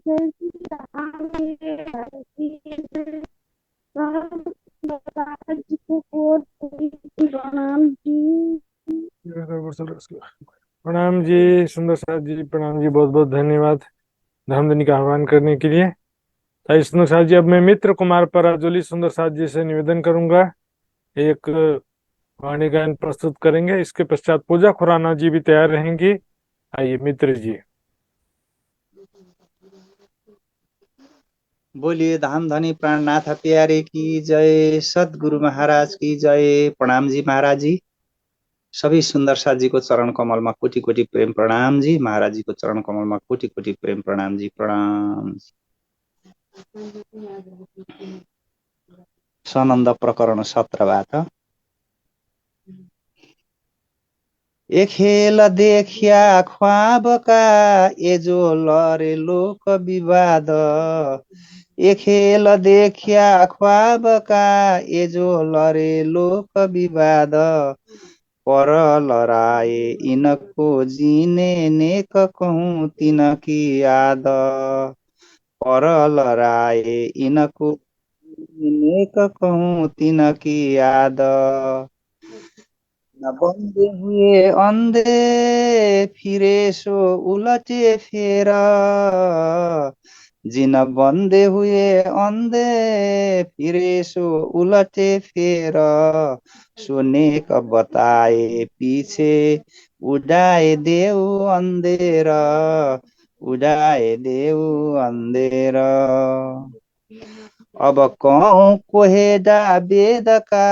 प्रणाम जी। प्रणाम जी सुंदर साथ जी। प्रणाम जी, बहुत बहुत धन्यवाद धर्मधनी का आह्वान करने के लिए। ताई सुंदर साथ जी, अब मैं मित्र कुमार पराजोली सुंदर साथ जी से निवेदन करूंगा, एक वाणी गायन प्रस्तुत करेंगे। इसके पश्चात पूजा खुराना जी भी तैयार रहेंगी। आइए मित्र जी। बोलिए धाम धनी प्राणनाथ प्यारे की जय, सदगुरु महाराज की जय। प्रणाम जी महाराज जी। सभी सुंदर साथ जी को चरण कमल में कोटि कोटि प्रेम प्रणाम जी। महाराज जी को चरण कमल में कोटि कोटि प्रेम प्रणाम जी। प्रणाम। सनन्द प्रकरण 17 ए खेल देखिया ख्वाबका ए जो लरे लोक विवाद। ए खेल देखिया ख्वाबका ए जो लरे लोक विवाद। पर लराए इनको जीने नेक कहूँ तिनकी याद। पर लराए इनको नेक कहूँ तिनकी याद। न बंदे हुए अंधे फिरे सो उलटे फेर। जिन बंदे हुए अंधे फिरे सो उलटे फेर। सोने का बताए पीछे उड़ाए देव अंधेर। उड़ाए देव अंधेर। अब कहूँ कोहेडा वेद का।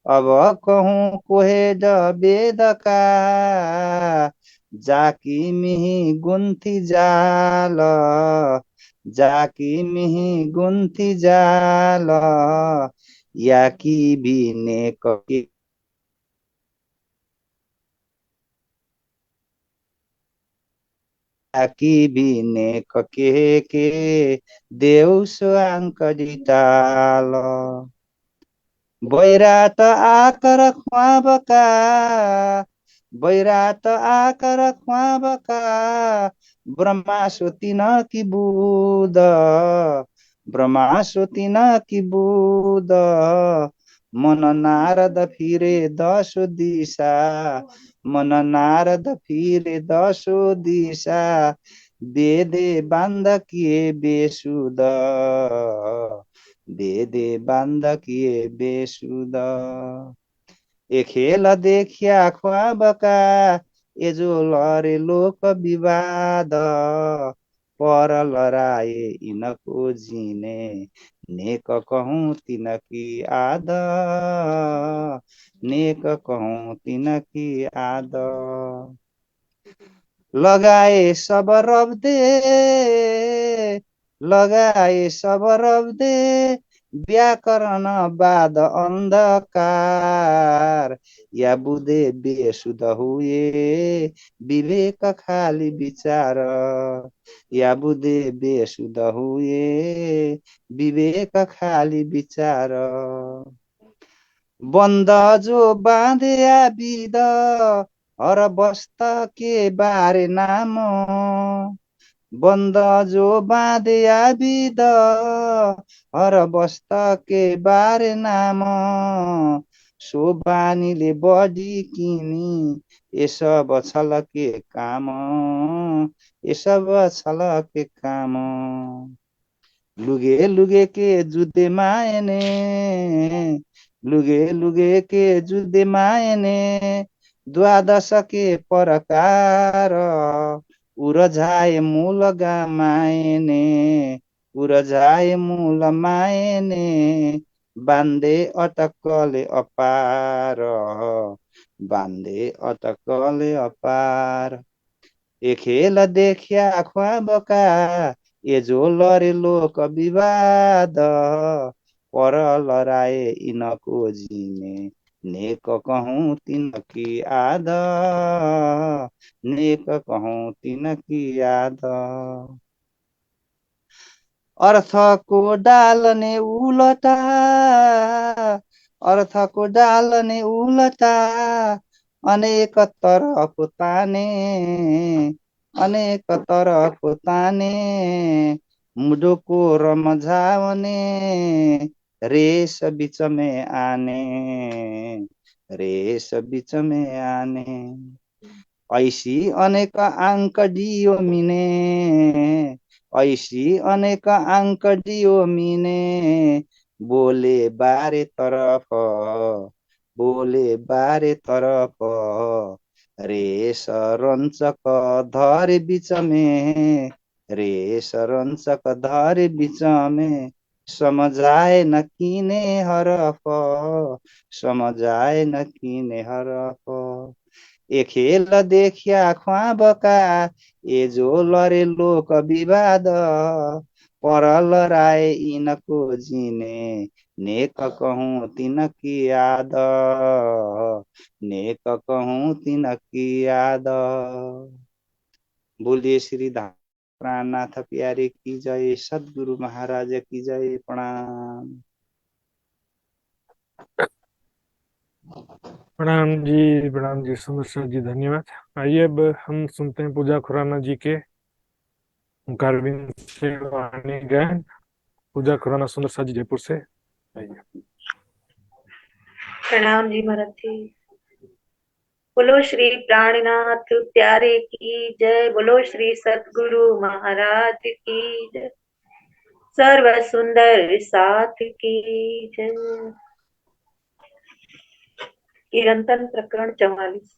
अब कहूँ कोहेड वेद का। जाकी मिही गुन्थी जाल। जाकी मिही गुन्थी जाल। याकी भी नेक याकी भी नेक के देव स्वांक डिटाल। बैरात आकर ख्वाबका। बैरात आकर ख्वाबका। ब्रह्मा सोतिन की बुद। ब्रह्मा सोतिन की बुद। मन नारद फिरे दसो दिशा। मन नारद फिरे दसो दिशा। वेदे बांध किए बेसुद। वेदे बांध किए बेसुद। ए खेल देखिया ख्वाबका ए जो लरे लोक विवाद। पर लराए इनको जीने नेक कहूँ तिनकी आद। नेक कहूँ तिनकी आद। लगाए सब रब दे। लगाए सब रब दे। व्याकरण बाद अंधकार। या बुधे बेसुध हुए विवेक खाली विचार। या बुधे बेसुध हुए विवेक खाली विचार। बंद जो बांधे आबिद हर बस्त के बारे नाम। बंद जो बांधे आबिद हर बस्त के बारे नाम। सो बानीले बढी किनी ये सब छल के काम। ये सब छल के काम। लुगे लुगे के जुदे मायने। लुगे लुगे के जुदे मायने। द्वादश के परकार। उरझाए मूल मायने। उरझाए मूल मायने। बांधे अटकले अपार। बांधे अटकले अपार। ए खेल देखिया ख्वाबका ए जो लरे लोक विवाद। पर लराए इनको जीने नेक कहूँ तिनकी आद। नेक कहूँ तिनकी आद। अर्थको डालने उलटा। अर्थको डालने उलटा। अनेक तरफ ताने। अनेक तरको ताने मुडको रमझाउने रेस बीच में आने रेस बीच में आने ऐसी अनेक अंक दियो मिने ऐसी अनेक अंक दियो मिने बोले बारे तरफ रेस रञ्चक धर बीच में रेस रञ्चक धर बीच में समझाए न किने हरफ समझाए न किने हरफ ए खेल देखिया ख्वाबका ए जो लरे लोक विवाद परल राय इनको जिने नेक कहूँ तिनकी याद नेक कहूँ तिनकी याद। बोलिए श्री धाम प्राणनाथ प्यारे की जय, सदगुरु महाराज की जय। प्रणाम। प्रणाम जी सुंदर सर जी, धन्यवाद। आइए अब हम सुनते हैं पूजा खुराना जी के ओंकारबिंद से वाणी गायन। पूजा खुराना सुंदर सर जी जयपुर से, आइए। प्रणाम जी महाराज जी। बोलो श्री प्राणनाथ प्यारे की जय, बोलो श्री सतगुरु महाराज की जय, सर्व सुंदर साथ की जय। कीर्तन प्रकरण 44।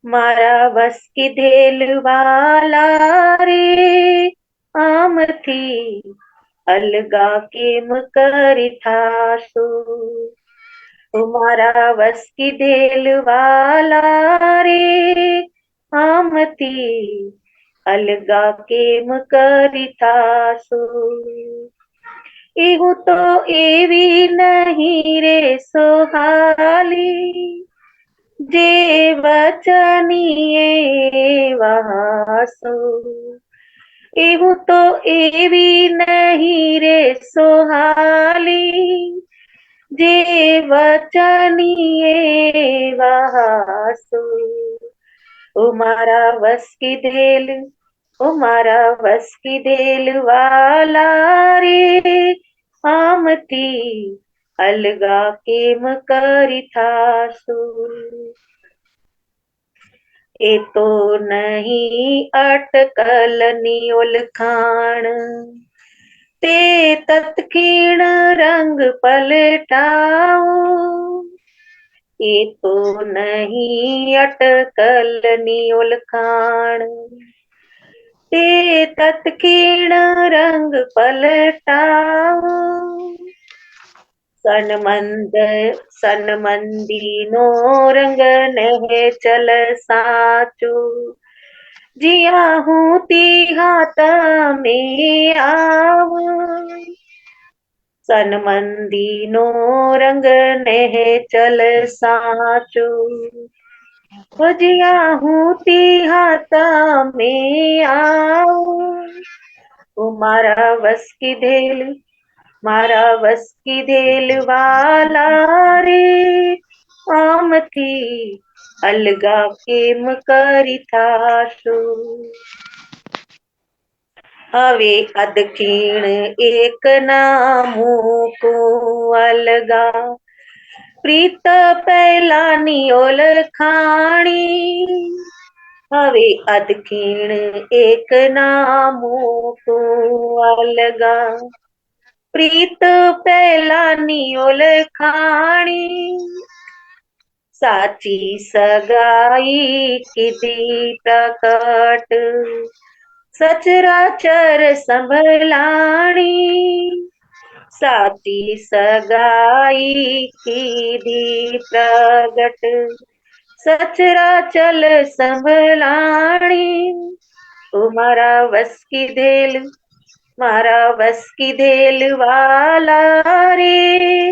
मारा बस की धेल वाला रे आम थी अलगा केम करी था सो, तुम्हारा बस की धेल वाला रे आमती अलगा केम करी था सो, एहू तो एवी नहीं रे सोहाली जे वचनिए वासो, एहू तो एवी नहीं रे सोहाली जे वचनिए वासो, ओ मारा बस की धेल, ओ मारा बस की धेल वाला रे आमती अलगा केम करी था सो, ए तो नहीं अटकल नियोल खान ते तत्क्षण रंग पलटाओ, ये तो नहीं अटकल नियोल खान ते तत्क्षण रंग पलटाओ, सनमंदी नो रंग नह चल साचो, जिया हूँ ती हाथ में आव, सनमंदी नो रंग नह चल साचो, जिया हूँ ती हाथ में आव, ओ मारा बस की धेल, मारा बस की धेल वाला रे आम थी अलगा केम करी था सो, हवे अदक्षिण एक नामू को अलगा प्रीत पहला नियोल खाणी, हवे अदक्षिण एक नामू को अलगा प्रीत पहला नियोल खाणी, साची सगाई किती प्रकट सचराचर संभलाणी, साची सगाई किती प्रगट सचराचल संभलाणी, ओ मारा बस की धेल, मारा बस की धेल वाला रे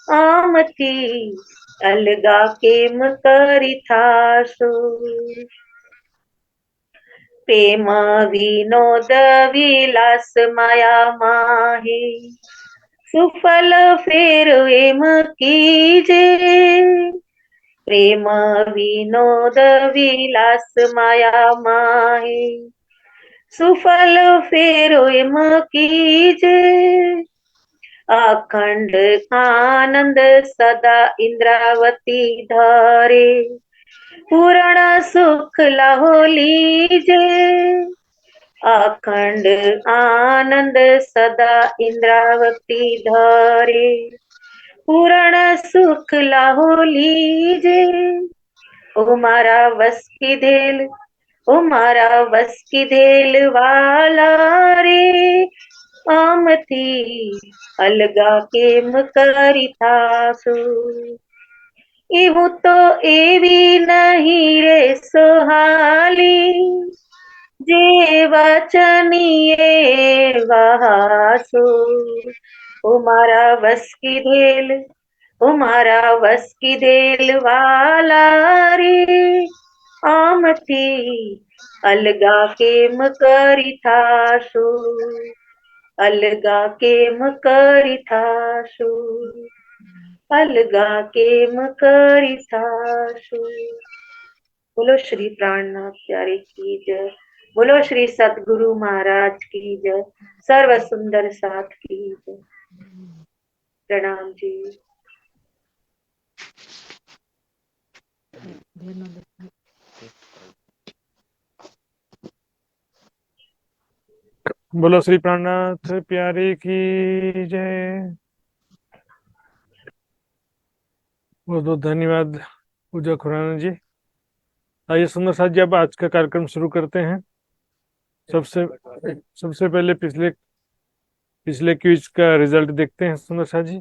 आम थी अलगा केम करी था सो, प्रेम विनोद विलास माया माहे सुफल फेर एम कीजे, प्रेम विनोद विलास माया माहे सुफल फेरो एम कीजे अखंड आनंद सदा इंद्रावती धरे पूर्ण सुख लाहो लीजे अखंड आनंद सदा इंद्रावती धरे पूर्ण सुख लाहो लीजे ओ मारा वस की धेल ओ मारा वस की धेल वाला रे आमथी अलगा केम करी थासु એવું તો એવી નહીં રે સોહાલી જે વચનીએ વહાસુ ओ मारा वस की धेल ओ मारा वस की धेल वाला रे आमथी अलगा केम करी थासु अलगा केम करी थासु अलगा केम करी थासु। बोलो श्री प्राणनाथ प्यारे की जय। बोलो श्री सतगुरु महाराज की जय। सर्व सुंदर साथ की जय। प्रणाम जी। बोलो श्री प्राणनाथ प्यारे की जय। बहुत बहुत धन्यवाद पूजा खुराना जी। आइए सुंदर साथ जी, अब आज का कार्यक्रम शुरू करते हैं। सबसे सबसे पहले पिछले क्विज का रिजल्ट देखते हैं सुंदर साथ जी।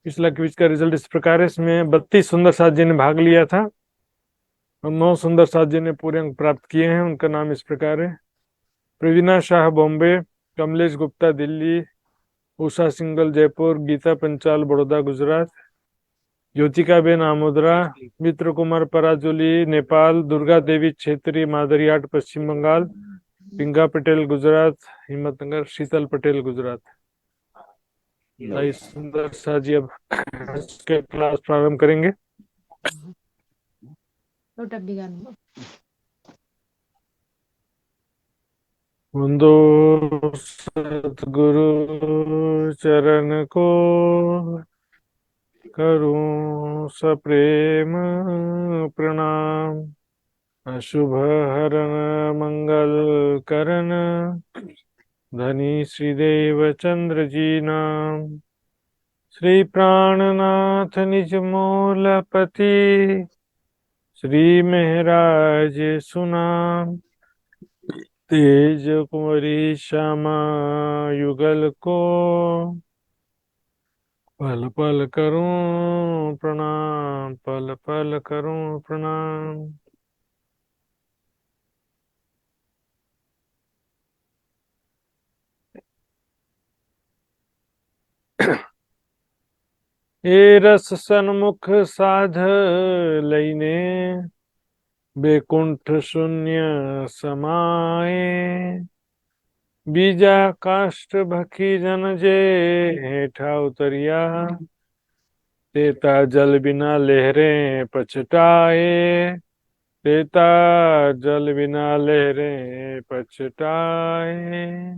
पिछला क्विज का रिजल्ट इस प्रकार है। इसमें 32 सुंदर साथ जी ने भाग लिया था और 9 सुंदर साथ जी ने पूरे अंक प्राप्त किए हैं। उनका नाम इस प्रकार है: प्रवीणा शाह बॉम्बे, कमलेश गुप्ता दिल्ली, उषा सिंगल जयपुर, गीता पंचाल बड़ौदा गुजरात, ज्योतिका बेन आमोदरा, मित्र कुमार पराजुली नेपाल, दुर्गा देवी छेत्री मादरियाट पश्चिम बंगाल, पिंगा पटेल गुजरात हिम्मतनगर, शीतल पटेल गुजरात। सुंदर साथ जी अब के क्लास प्रारंभ करेंगे। वंदो सतगुरु चरण को, करूं सप्रेम प्रणाम। अशुभ हरण मंगल करण, धनी श्रीदेव चंद्र जी नाम। श्री प्राणनाथ निज मूलपति, श्री महराज सुनाम। तेज कुंवरी श्यामा युगल को, पल पल करूं प्रणाम, पल पल करूं प्रणाम। ए रस सन्मुख साध लईने, बेकुंठ शून्य समाए। बीजा काष्ट भखी जन जे हेठा उतरिया, तेता जल बिना लहरें पछताए। तेता जल बिना लहरें पछताए।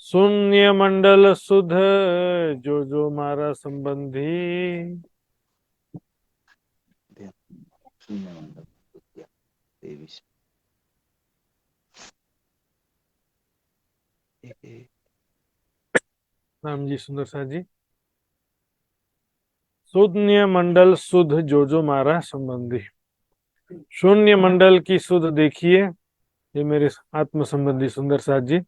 शून्य मंडल सुध जो जो मारा संबंधी, राम जी सुंदर साथ जी। शून्य मंडल सुध जो जो मारा संबंधी। शून्य मंडल की सुध देखिए, ये मेरे आत्म संबंधी सुंदर साथ जी।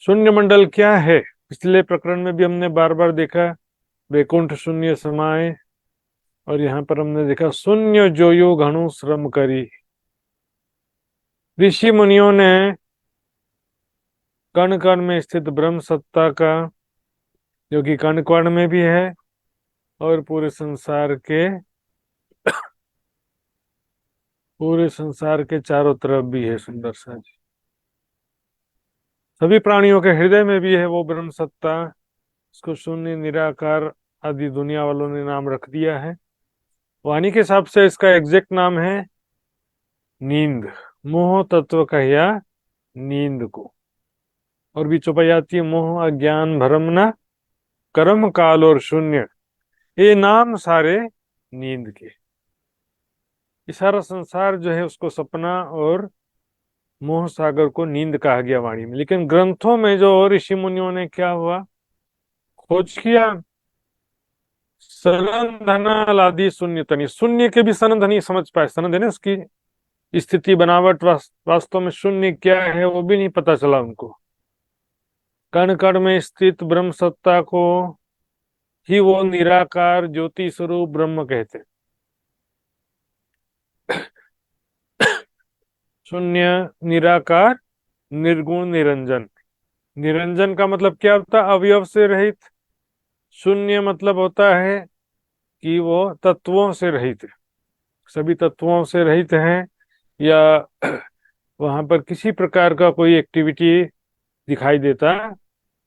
शून्य मंडल क्या है? पिछले प्रकरण में भी हमने बार बार देखा वैकुंठ शून्य समाये, और यहाँ पर हमने देखा शून्य जो यो घणु श्रम करी। ऋषि मुनियों ने कण कण में स्थित ब्रह्म सत्ता का, जो कि कण कण में भी है और पूरे संसार के चारों तरफ भी है सुंदर सा जी, सभी प्राणियों के हृदय में भी है वो ब्रह्म सत्ता। इसको शून्य, निराकार आदि दुनिया वालों ने नाम रख दिया है। वाणी के हिसाब से इसका एग्जैक्ट नाम है नींद। मोह तत्व कहिया नींद को। और भी चौपाई आती है, मोह अज्ञान भरम न कर्म काल और शून्य, ये नाम सारे नींद के। ये सारा संसार जो है उसको सपना और मोह सागर को नींद कहा गया वाणी में। लेकिन ग्रंथों में जो ऋषि मुनियों ने क्या हुआ, खोज किया, सनन धन आदि शून्य तनी, शून्य के भी सनन धनी समझ पाए। सनन धनी उसकी स्थिति बनावट वास्तव में शून्य क्या है वो भी नहीं पता चला उनको। कण कण में स्थित ब्रह्म सत्ता को ही वो निराकार ज्योति स्वरूप ब्रह्म कहते। शून्य, निराकार, निर्गुण, निरंजन। निरंजन का मतलब क्या होता है? अवयव से रहित। शून्य मतलब होता है कि वो तत्वों से रहित है, सभी तत्वों से रहित हैं, या वहां पर किसी प्रकार का कोई एक्टिविटी दिखाई देता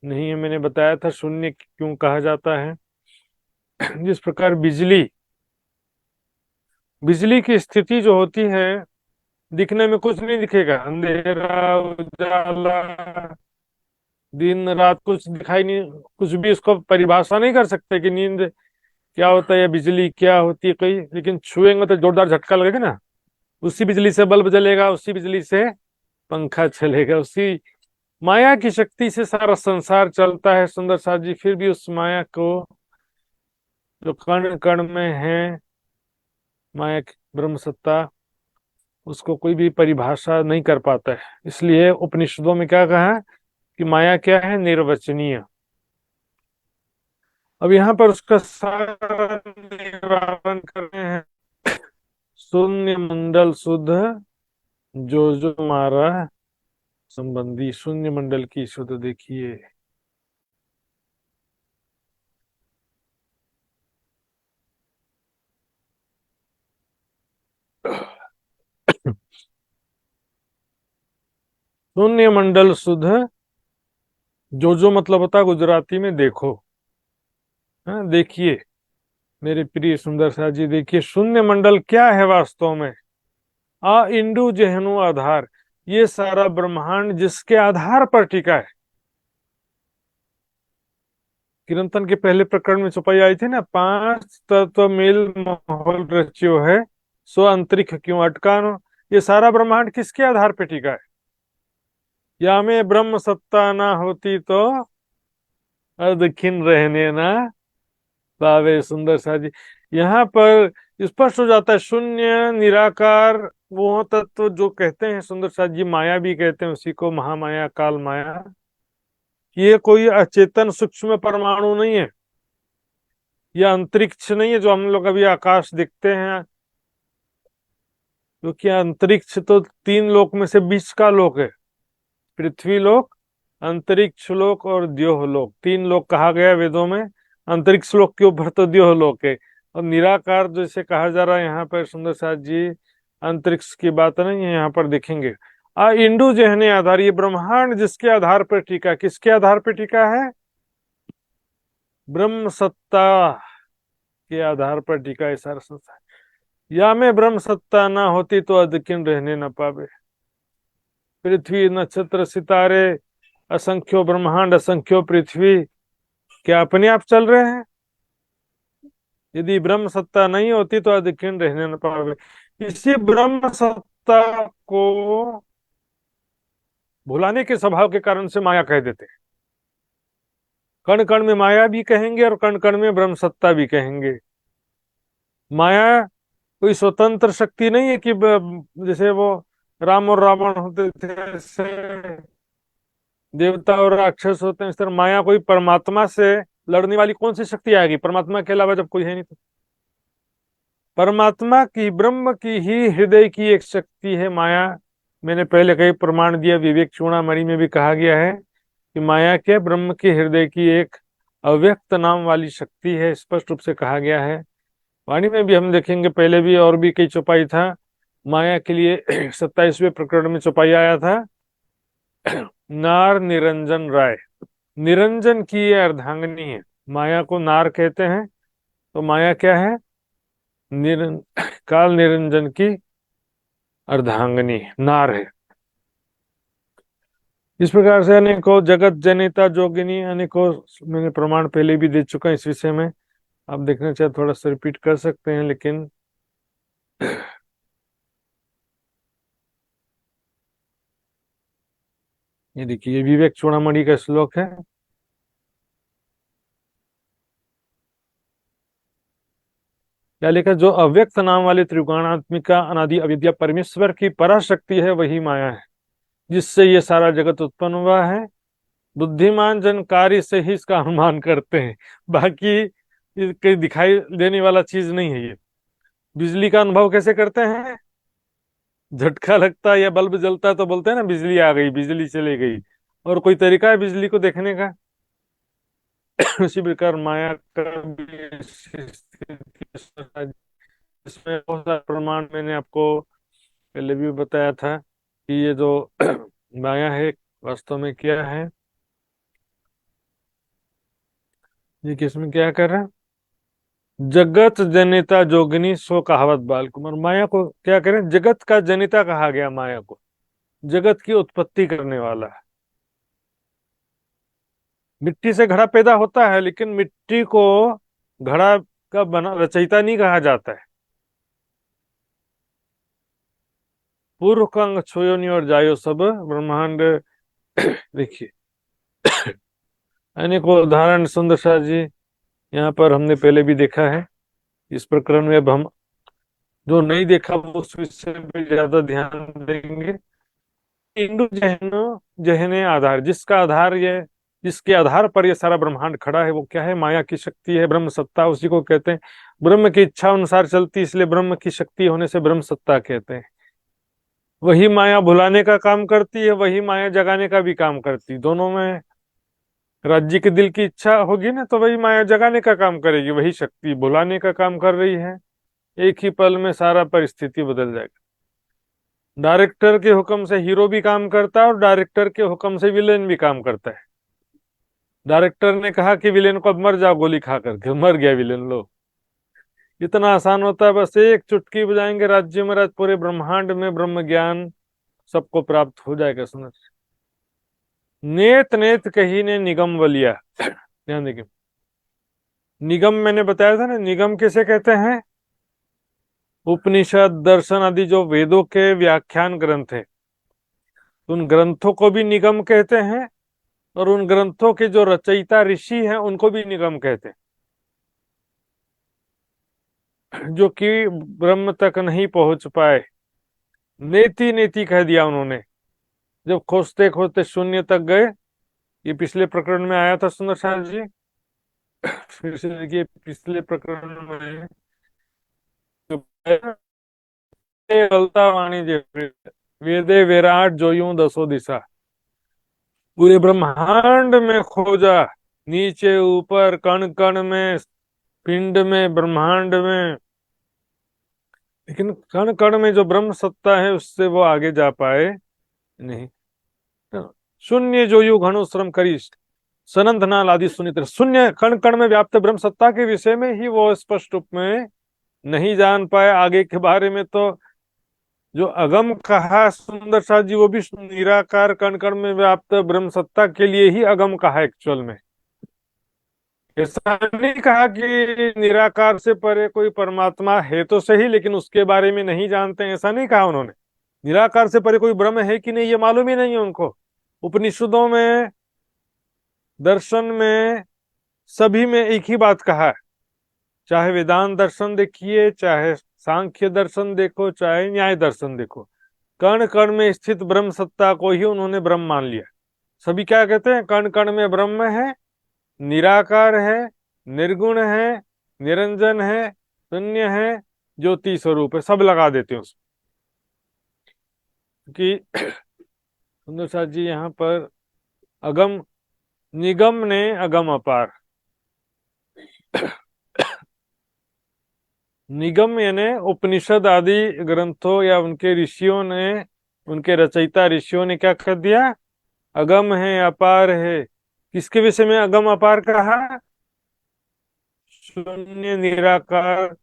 नहीं है। मैंने बताया था शून्य क्यों कहा जाता है। जिस प्रकार बिजली, बिजली की स्थिति जो होती है, दिखने में कुछ नहीं दिखेगा, अंधेरा उजाला दिन रात कुछ दिखाई नहीं, कुछ भी इसको परिभाषा नहीं कर सकते कि नींद क्या होता है या बिजली क्या होती है कोई। लेकिन छुएंगे तो जोरदार झटका लगेगा ना, उसी बिजली से बल्ब जलेगा, उसी बिजली से पंखा चलेगा, उसी माया की शक्ति से सारा संसार चलता है। सुंदर साथ जी फिर भी उस माया को जो कण कण में है, माया की ब्रह्म सत्ता, उसको कोई भी परिभाषा नहीं कर पाता है। इसलिए उपनिषदों में क्या कहा है कि माया क्या है? निर्वचनीय। अब यहाँ पर उसका सारा निवारण कर रहे हैं। शून्य मंडल शुद्ध जो जो मारा संबंधी। शून्य मंडल की शुद्ध देखिए, शून्य मंडल शुद्ध जो जो मतलब होता है गुजराती में देखो। हाँ देखिए मेरे प्रिय सुंदर सा जी, देखिए शून्य मंडल क्या है वास्तव में। आ इंडु जहनु आधार, ये सारा ब्रह्मांड जिसके आधार पर टिका है। किरंतन के पहले प्रकरण में छुपाई आई थी ना, पांच तत्व मिल माहौल रच्यो है, सो अंतरिक्ष क्यों अटकानो। ये सारा ब्रह्मांड किसके आधार पर टिका है? या में ब्रह्म सत्ता ना होती तो अदखिन रहने ना पावे। सुंदर सा जी यहाँ पर स्पष्ट हो जाता है, शून्य निराकार वो तत्व जो कहते हैं सुंदर सा जी, माया भी कहते हैं उसी को, महामाया काल माया। ये कोई अचेतन सूक्ष्म परमाणु नहीं है, यह अंतरिक्ष नहीं है जो हम लोग अभी आकाश देखते हैं। क्योंकि अंतरिक्ष तो तीन लोक में से बीच का लोक है, पृथ्वी लोक, अंतरिक्ष लोक और द्योह लोक। तीन लोक कहा गया वेदों में, अंतरिक्ष लोक के ऊपर तो द्योह लोक है। और निराकार जैसे कहा जा रहा है यहाँ पर सुंदर साथ जी, अंतरिक्ष की बात नहीं है, यहाँ पर देखेंगे। इंडु जहने आधार, ये ब्रह्मांड जिसके आधार पर टिका, किसके आधार पर टिका है? ब्रह्म सत्ता के आधार पर टिका है सारा संसार। या में ब्रह्म सत्ता ना होती तो अदकिन रहने न पावे। पृथ्वी, नक्षत्र, सितारे, असंख्यो ब्रह्मांड, असंख्यो पृथ्वी क्या अपने आप चल रहे हैं? यदि ब्रह्म सत्ता नहीं होती तो अदकिन रहने न पावे। इसी ब्रह्म सत्ता को भुलाने के स्वभाव के कारण से माया कह देते हैं। कण कण में माया भी कहेंगे और कण कण में ब्रह्म सत्ता भी कहेंगे। माया कोई स्वतंत्र शक्ति नहीं है कि जैसे वो राम और रावण होते थे, ऐसे देवता और राक्षस होते हैं, इस तरह माया कोई परमात्मा से लड़ने वाली कौन सी शक्ति आएगी? परमात्मा के अलावा जब कोई है नहीं तो। परमात्मा की, ब्रह्म की ही हृदय की एक शक्ति है माया। मैंने पहले कई प्रमाण दिया, विवेक चूड़ामणि में भी कहा गया है कि माया के ब्रह्म के हृदय की एक अव्यक्त नाम वाली शक्ति है, स्पष्ट रूप से कहा गया है। वाणी में भी हम देखेंगे, पहले भी और भी कई चौपाई था माया के लिए। 27वें प्रकरण में चौपाई आया था नार निरंजन राय। निरंजन की ये अर्धांगिनी है। माया को नार कहते हैं, तो माया क्या है? काल निरंजन की अर्धांगिनी नार है। इस प्रकार से अनेकों जगत जनिता जोगिनी, अनेकों मैंने प्रमाण पहले भी दे चुका इस विषय में। आप देखना चाहे थोड़ा सा रिपीट कर सकते हैं, लेकिन ये देखिए, ये विवेक चूड़ामणि का श्लोक है। क्या लिखा? जो अव्यक्त नाम वाले त्रिगुणात्मिका अनादि अविद्या परमेश्वर की पराशक्ति है, वही माया है, जिससे ये सारा जगत उत्पन्न हुआ है। बुद्धिमान जन कार्य से ही इसका अनुमान करते हैं, बाकी ये कहीं दिखाई देने वाला चीज नहीं है। ये बिजली का अनुभव कैसे करते हैं? झटका लगता है या बल्ब जलता है तो बोलते हैं ना बिजली आ गई, बिजली चली गई। और कोई तरीका है बिजली को देखने का? उसी प्रकार माया का भी इसमें बहुत सारा प्रमाण मैंने आपको पहले भी बताया था कि ये जो माया है वास्तव में क्या है। ये किसमें क्या कर रहा है? जगत जनिता जोगिनी सो कहावत बाल कुमार। माया को क्या करें? जगत का जनिता कहा गया माया को, जगत की उत्पत्ति करने वाला है। मिट्टी से घड़ा पैदा होता है, लेकिन मिट्टी को घड़ा का बना रचयिता नहीं कहा जाता है। पूर्व कंग छोयोनी और जायो सब ब्रह्मांड। देखिए, अनेकों उदाहरण सुंदर शाह जी यहाँ पर हमने पहले भी देखा है। इस प्रकरण में अब हम जो नहीं देखा वो उस विषय पे ज्यादा ध्यान देंगे। हिंदू जैनो जहने आधार, जिसका आधार ये, जिसके आधार पर ये सारा ब्रह्मांड खड़ा है, वो क्या है? माया की शक्ति है, ब्रह्म सत्ता, उसी को कहते हैं। ब्रह्म की इच्छा अनुसार चलती, इसलिए ब्रह्म की शक्ति होने से ब्रह्म सत्ता कहते हैं। वही माया भुलाने का काम करती है, वही माया जगाने का भी काम करती है। दोनों में राज्य के दिल की इच्छा होगी ना, तो वही माया जगाने का काम करेगी, वही शक्ति भुलाने का काम कर रही है। एक ही पल में सारा परिस्थिति बदल जाएगा। डायरेक्टर के हुक्म से हीरो भी काम करता है, और डायरेक्टर के हुक्म से विलेन भी काम करता है। डायरेक्टर ने कहा कि विलेन को अब मर जाओ गोली खा करके, मर गया विलेन। लो, इतना आसान होता है, बस एक चुटकी बजाएंगे, राज्य में राज पूरे ब्रह्मांड में ब्रह्म ज्ञान सबको प्राप्त हो जाएगा। सुनो, नेत नेत कही ने निगम वलिया। ध्यान देखिए, निगम मैंने बताया था ना, निगम किसे कहते हैं? उपनिषद दर्शन आदि जो वेदों के व्याख्यान ग्रंथ है, उन ग्रंथों को भी निगम कहते हैं, और उन ग्रंथों के जो रचयिता ऋषि हैं उनको भी निगम कहते हैं, जो कि ब्रह्म तक नहीं पहुंच पाए। नेति नेति कह दिया उन्होंने, जब खोजते खोजते शून्य तक गए। ये पिछले प्रकरण में आया था सुंदर शाह जी। फिर से देखिए, पिछले प्रकरण में गलता वाणी वेदे विराट जो यूं दसो दिशा, पूरे ब्रह्मांड में खोजा, नीचे ऊपर कण कण में, पिंड में, ब्रह्मांड में, लेकिन कण कण में जो ब्रह्म सत्ता है उससे वो आगे जा पाए नहीं। शून्य जो यु घणु श्रम करी सनंद नाल आदि सुनित। शून्य कण कण में व्याप्त ब्रह्म सत्ता के विषय में ही वो स्पष्ट रूप में नहीं जान पाए। आगे के बारे में तो जो अगम कहा सुंदर शाह जी, वो भी निराकार कण कण में व्याप्त ब्रह्म सत्ता के लिए ही अगम कहा एक्चुअल में। ऐसा नहीं कहा कि निराकार से परे कोई परमात्मा है तो सही, लेकिन उसके बारे में नहीं जानते हैं, ऐसा नहीं कहा उन्होंने। निराकार से परे कोई ब्रह्म है कि नहीं ये मालूम ही नहीं है उनको। उपनिषदों में, दर्शन में, सभी में एक ही बात कहा है। चाहे वेदांत दर्शन देखिए, चाहे सांख्य दर्शन देखो, चाहे न्याय दर्शन देखो, कण कण में स्थित ब्रह्म सत्ता को ही उन्होंने ब्रह्म मान लिया। सभी क्या कहते हैं? कण कण में ब्रह्म है, निराकार है, निर्गुण है, निरंजन है, शून्य है, ज्योति स्वरूप है, सब लगा देते हैं उसमें। कि सुंदर शाह जी यहाँ पर अगम निगम ने अगम अपार, निगम यानी उपनिषद आदि ग्रंथों या उनके ऋषियों ने, उनके रचयिता ऋषियों ने क्या कर दिया? अगम है, अपार है। किसके विषय में अगम अपार कहा? शून्य, निराकार,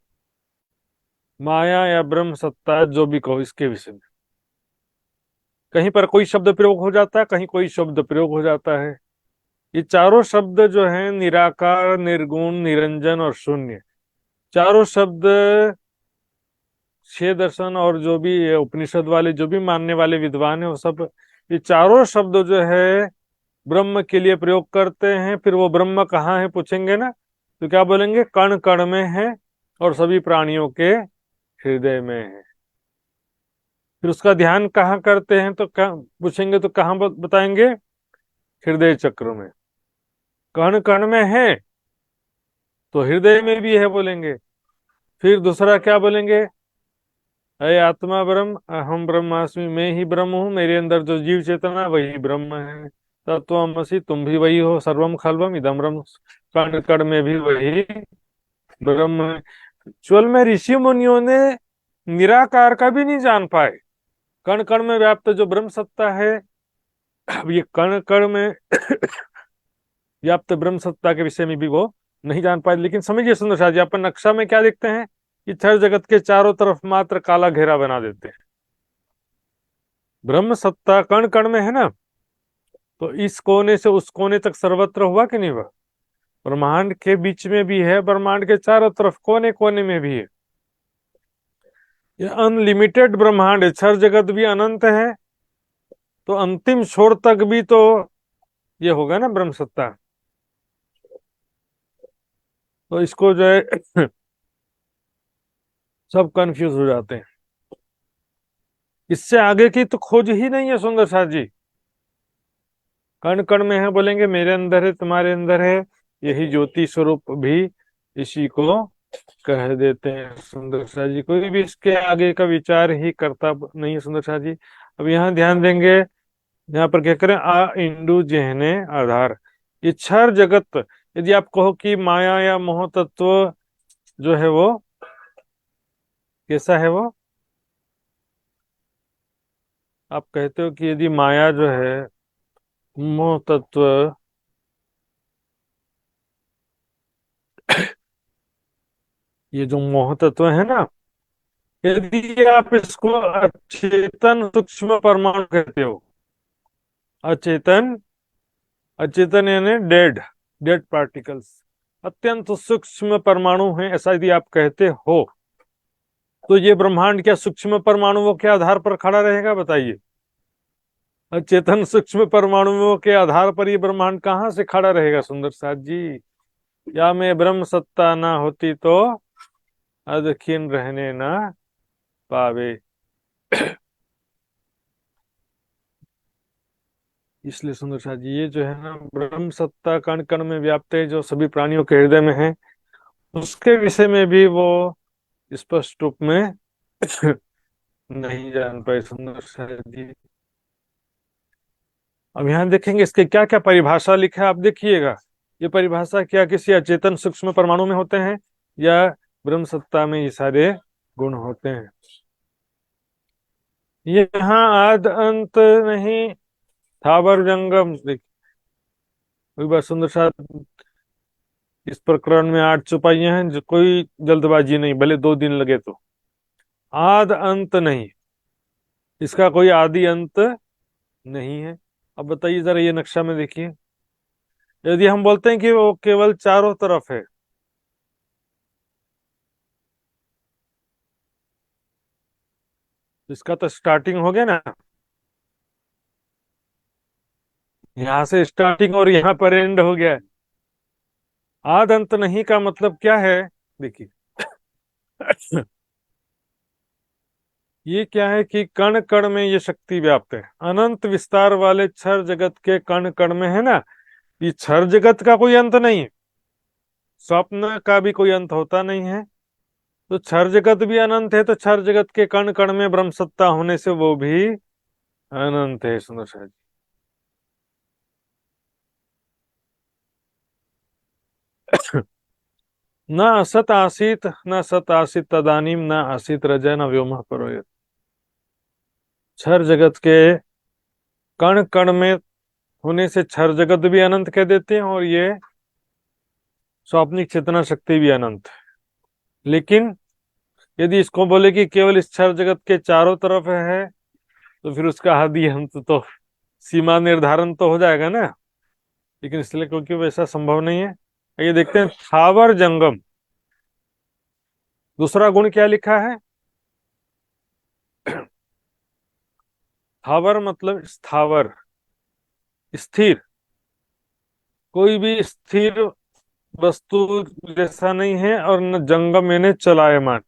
माया या ब्रह्म सत्ता, जो भी कहो, इसके विषय में। कहीं पर कोई शब्द प्रयोग हो जाता है, कहीं कोई शब्द प्रयोग हो जाता है। ये चारों शब्द जो हैं, निराकार, निर्गुण, निरंजन और शून्य, चारों शब्द छह दर्शन और जो भी उपनिषद वाले जो भी मानने वाले विद्वान है, वो सब ये चारों शब्द जो है ब्रह्म के लिए प्रयोग करते हैं। फिर वो ब्रह्म कहाँ है पूछेंगे ना, तो क्या बोलेंगे? कण कण में है और सभी प्राणियों के हृदय में है। फिर उसका ध्यान कहाँ करते हैं तो पूछेंगे तो कहाँ बताएंगे? हृदय चक्र में। कण कण में है तो हृदय में भी है बोलेंगे। फिर दूसरा क्या बोलेंगे? अय आत्मा ब्रह्म, अहम ब्रह्मास्मि, मैं ही ब्रह्म हूँ, मेरे अंदर जो जीव चेतना वही ब्रह्म है। तत्वमसि, तुम भी वही हो, सर्वम खल्वम इदम ब्रह्म, कण कण में भी वही ब्रह्म है। चुअल में ऋषि मुनियों ने निराकार का भी नहीं जान पाए। कण कण में व्याप्त जो ब्रह्म सत्ता है, अब ये कण कण में व्याप्त ब्रह्म सत्ता के विषय में भी वो नहीं जान पाए। लेकिन समझिए सुंदर शाह जी, अपन नक्शा में क्या देखते हैं कि छह जगत के चारों तरफ मात्र काला घेरा बना देते हैं। ब्रह्म सत्ता कण कण में है ना, तो इस कोने से उस कोने तक सर्वत्र हुआ कि नहीं हुआ? ब्रह्मांड के बीच में भी है, ब्रह्मांड के चारों तरफ कोने कोने में भी है। ये अनलिमिटेड ब्रह्मांड है, छह जगत भी अनंत है, तो अंतिम छोर तक भी तो ये होगा ना ब्रह्म सत्ता। तो इसको जो है सब कंफ्यूज हो जाते हैं। इससे आगे की तो खोज ही नहीं है सुंदर साथ जी। कण कण में है बोलेंगे, मेरे अंदर है, तुम्हारे अंदर है, यही ज्योति स्वरूप भी इसी को कह देते हैं सुंदर शाह जी। कोई भी इसके आगे का विचार ही करता नहीं है सुंदर शाह जी। अब यहाँ ध्यान देंगे, यहाँ पर क्या करें? आ इंडू जेहने आधार, ये छह जगत, यदि आप कहो कि माया या मोह तत्व जो है वो कैसा है, वो आप कहते हो कि यदि माया जो है, मोह तत्व, ये जो मोह तत्व है ना, यदि आप इसको अचेतन सूक्ष्म परमाणु कहते हो, अचेतन, अचेतन यानी डेड, डेड पार्टिकल्स, अत्यंत सूक्ष्म परमाणु हैं, ऐसा यदि आप कहते हो, तो ये ब्रह्मांड क्या सूक्ष्म परमाणुओं के आधार पर खड़ा रहेगा? बताइए। अचेतन सूक्ष्म परमाणुओं के आधार पर ये ब्रह्मांड कहाँ से खड़ा रहेगा सुंदर साथ जी? या में ब्रह्म सत्ता ना होती तो अदखिन रहने ना पावे। इसलिए सुंदर साथ जी, ये जो है ना ब्रह्म सत्ता कण कण में व्याप्त है, जो सभी प्राणियों के हृदय में है, उसके विषय में भी वो स्पष्ट रूप में नहीं जान पाए सुंदर साथ जी। अब यहाँ देखेंगे इसके क्या क्या परिभाषा लिखा है, आप देखिएगा। ये परिभाषा क्या किसी अचेतन सूक्ष्म परमाणु में होते हैं या ब्रह्म सत्ता में ये सारे गुण होते हैं? ये यहाँ आद अंत नहीं, थावर जंगम। एक बार सुंदर साथ, इस प्रकरण में 8 चौपाइयां हैं, जो कोई जल्दबाजी नहीं, भले 2 दिन लगे तो। आद अंत नहीं, इसका कोई आदि अंत नहीं है। अब बताइए जरा, ये नक्शा में देखिए, यदि हम बोलते हैं कि वो केवल चारों तरफ है, तो इसका तो स्टार्टिंग हो गया ना, यहां से स्टार्टिंग और यहां पर एंड हो गया। आद अंत नहीं का मतलब क्या है? देखिए ये क्या है कि कण कण में ये शक्ति व्याप्त है, अनंत विस्तार वाले क्षर जगत के कण कण में है ना। ये क्षर जगत का कोई अंत नहीं है, स्वप्न का भी कोई अंत होता नहीं है, तो क्षर जगत भी अनंत है, तो क्षर जगत के कण कण में ब्रह्म सत्ता होने से वो भी अनंत है सुंदर शाह जी। न असत आसीत, न सत आसीत तदानीम, न आसीत रजय, न व्योम परोयत। क्षर जगत के कण कण में होने से क्षर जगत भी अनंत कह देते हैं, और ये स्वाप्निक चेतना शक्ति भी अनंत है। लेकिन यदि इसको बोले कि केवल इस क्षर जगत के चारों तरफ है, तो फिर उसका आदि अंत तो सीमा निर्धारण तो हो जाएगा ना। लेकिन इसलिए क्योंकि वैसा संभव नहीं है, ये देखते हैं स्थावर जंगम। दूसरा गुण क्या लिखा है? स्थावर मतलब स्थावर, स्थिर। कोई भी स्थिर वस्तु जैसा नहीं है, और न जंगम यानी चलायमान।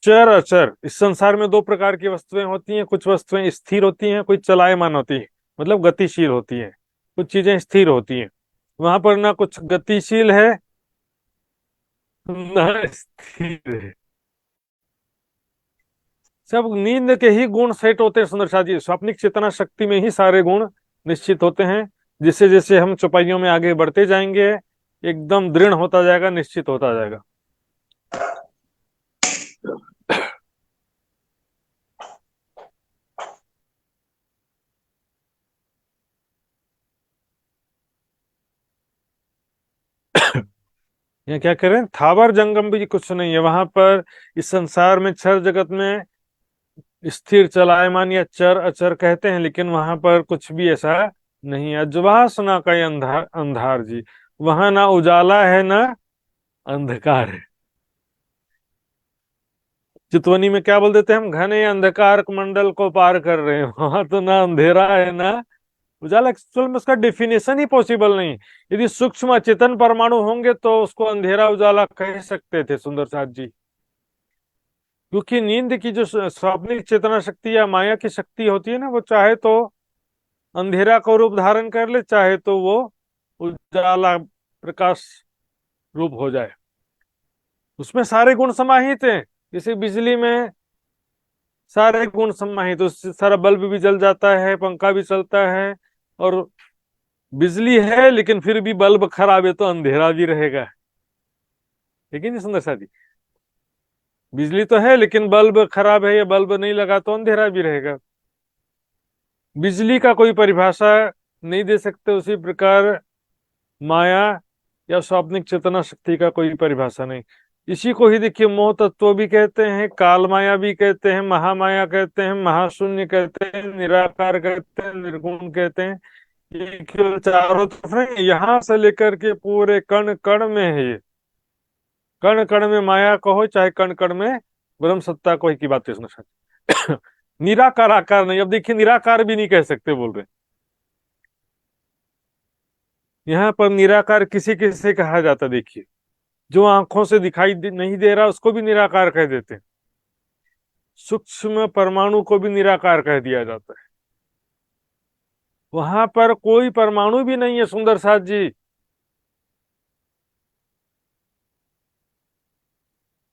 चर अचर, इस संसार में दो प्रकार की वस्तुएं होती हैं। कुछ वस्तुएं स्थिर होती हैं, कुछ चलायमान होती है, मतलब गतिशील होती हैं। कुछ चीजें स्थिर होती हैं। वहां पर ना कुछ गतिशील है ना स्थिर है। सब नींद के ही गुण सेट होते हैं सुंदर शाह जी। स्वप्निक चेतना शक्ति में ही सारे गुण निश्चित होते हैं। जैसे जैसे हम चौपाइयों में आगे बढ़ते जाएंगे, एकदम दृढ़ होता जाएगा, निश्चित होता जाएगा। यहाँ क्या करें, थावर जंगम भी कुछ नहीं है वहां पर। इस संसार में क्षर जगत में स्थिर चलायमान या चर अचर कहते हैं, लेकिन वहां पर कुछ भी ऐसा नहीं है। अज्वासना का ये अंधार अंधार जी, वहां ना उजाला है ना अंधकार है। चितवनी में क्या बोल देते हैं हम, घने अंधकार मंडल को पार कर रहे हैं। वहां तो ना अंधेरा है ना उजाला। एक्चुअल में उसका डेफिनेशन ही पॉसिबल नहीं। यदि सूक्ष्म चेतन परमाणु होंगे तो उसको अंधेरा उजाला कह सकते थे सुंदर साथ जी। क्योंकि नींद की जो स्वाप्निक चेतना शक्ति या माया की शक्ति होती है ना, वो चाहे तो अंधेरा को रूप धारण कर ले, चाहे तो वो उजाला प्रकाश रूप हो जाए। उसमें सारे गुण समाहित हैं। जैसे बिजली में सारे गुण समाहित, उससे सारा बल्ब भी जल जाता है, पंखा भी चलता है। और बिजली है लेकिन फिर भी बल्ब खराब है तो अंधेरा भी रहेगा। लेकिन ये सुंदर साथी, बिजली तो है लेकिन बल्ब खराब है या बल्ब नहीं लगा तो अंधेरा भी रहेगा। बिजली का कोई परिभाषा नहीं दे सकते, उसी प्रकार माया या स्वाप्निक चेतना शक्ति का कोई परिभाषा नहीं। इसी को ही देखिए मोह तत्व भी कहते हैं, काल माया भी कहते हैं, महामाया कहते हैं, महाशून्य कहते हैं, निराकार कहते हैं, निर्गुण कहते हैं। ये केवल चारों तरफ नहीं, यहाँ से लेकर के पूरे कण कण में है ये। कण कण में माया कहो चाहे कण कण में ब्रह्म सत्ता को ही की बात है इसमें। निराकार आकार नहीं। अब देखिए निराकार भी नहीं कह सकते बोल रहे। यहाँ पर निराकार किसी किसी से कहा जाता देखिए, जो आंखों से दिखाई नहीं दे रहा उसको भी निराकार कह देते हैं। सूक्ष्म परमाणु को भी निराकार कह दिया जाता है। वहां पर कोई परमाणु भी नहीं है सुंदर साथ जी।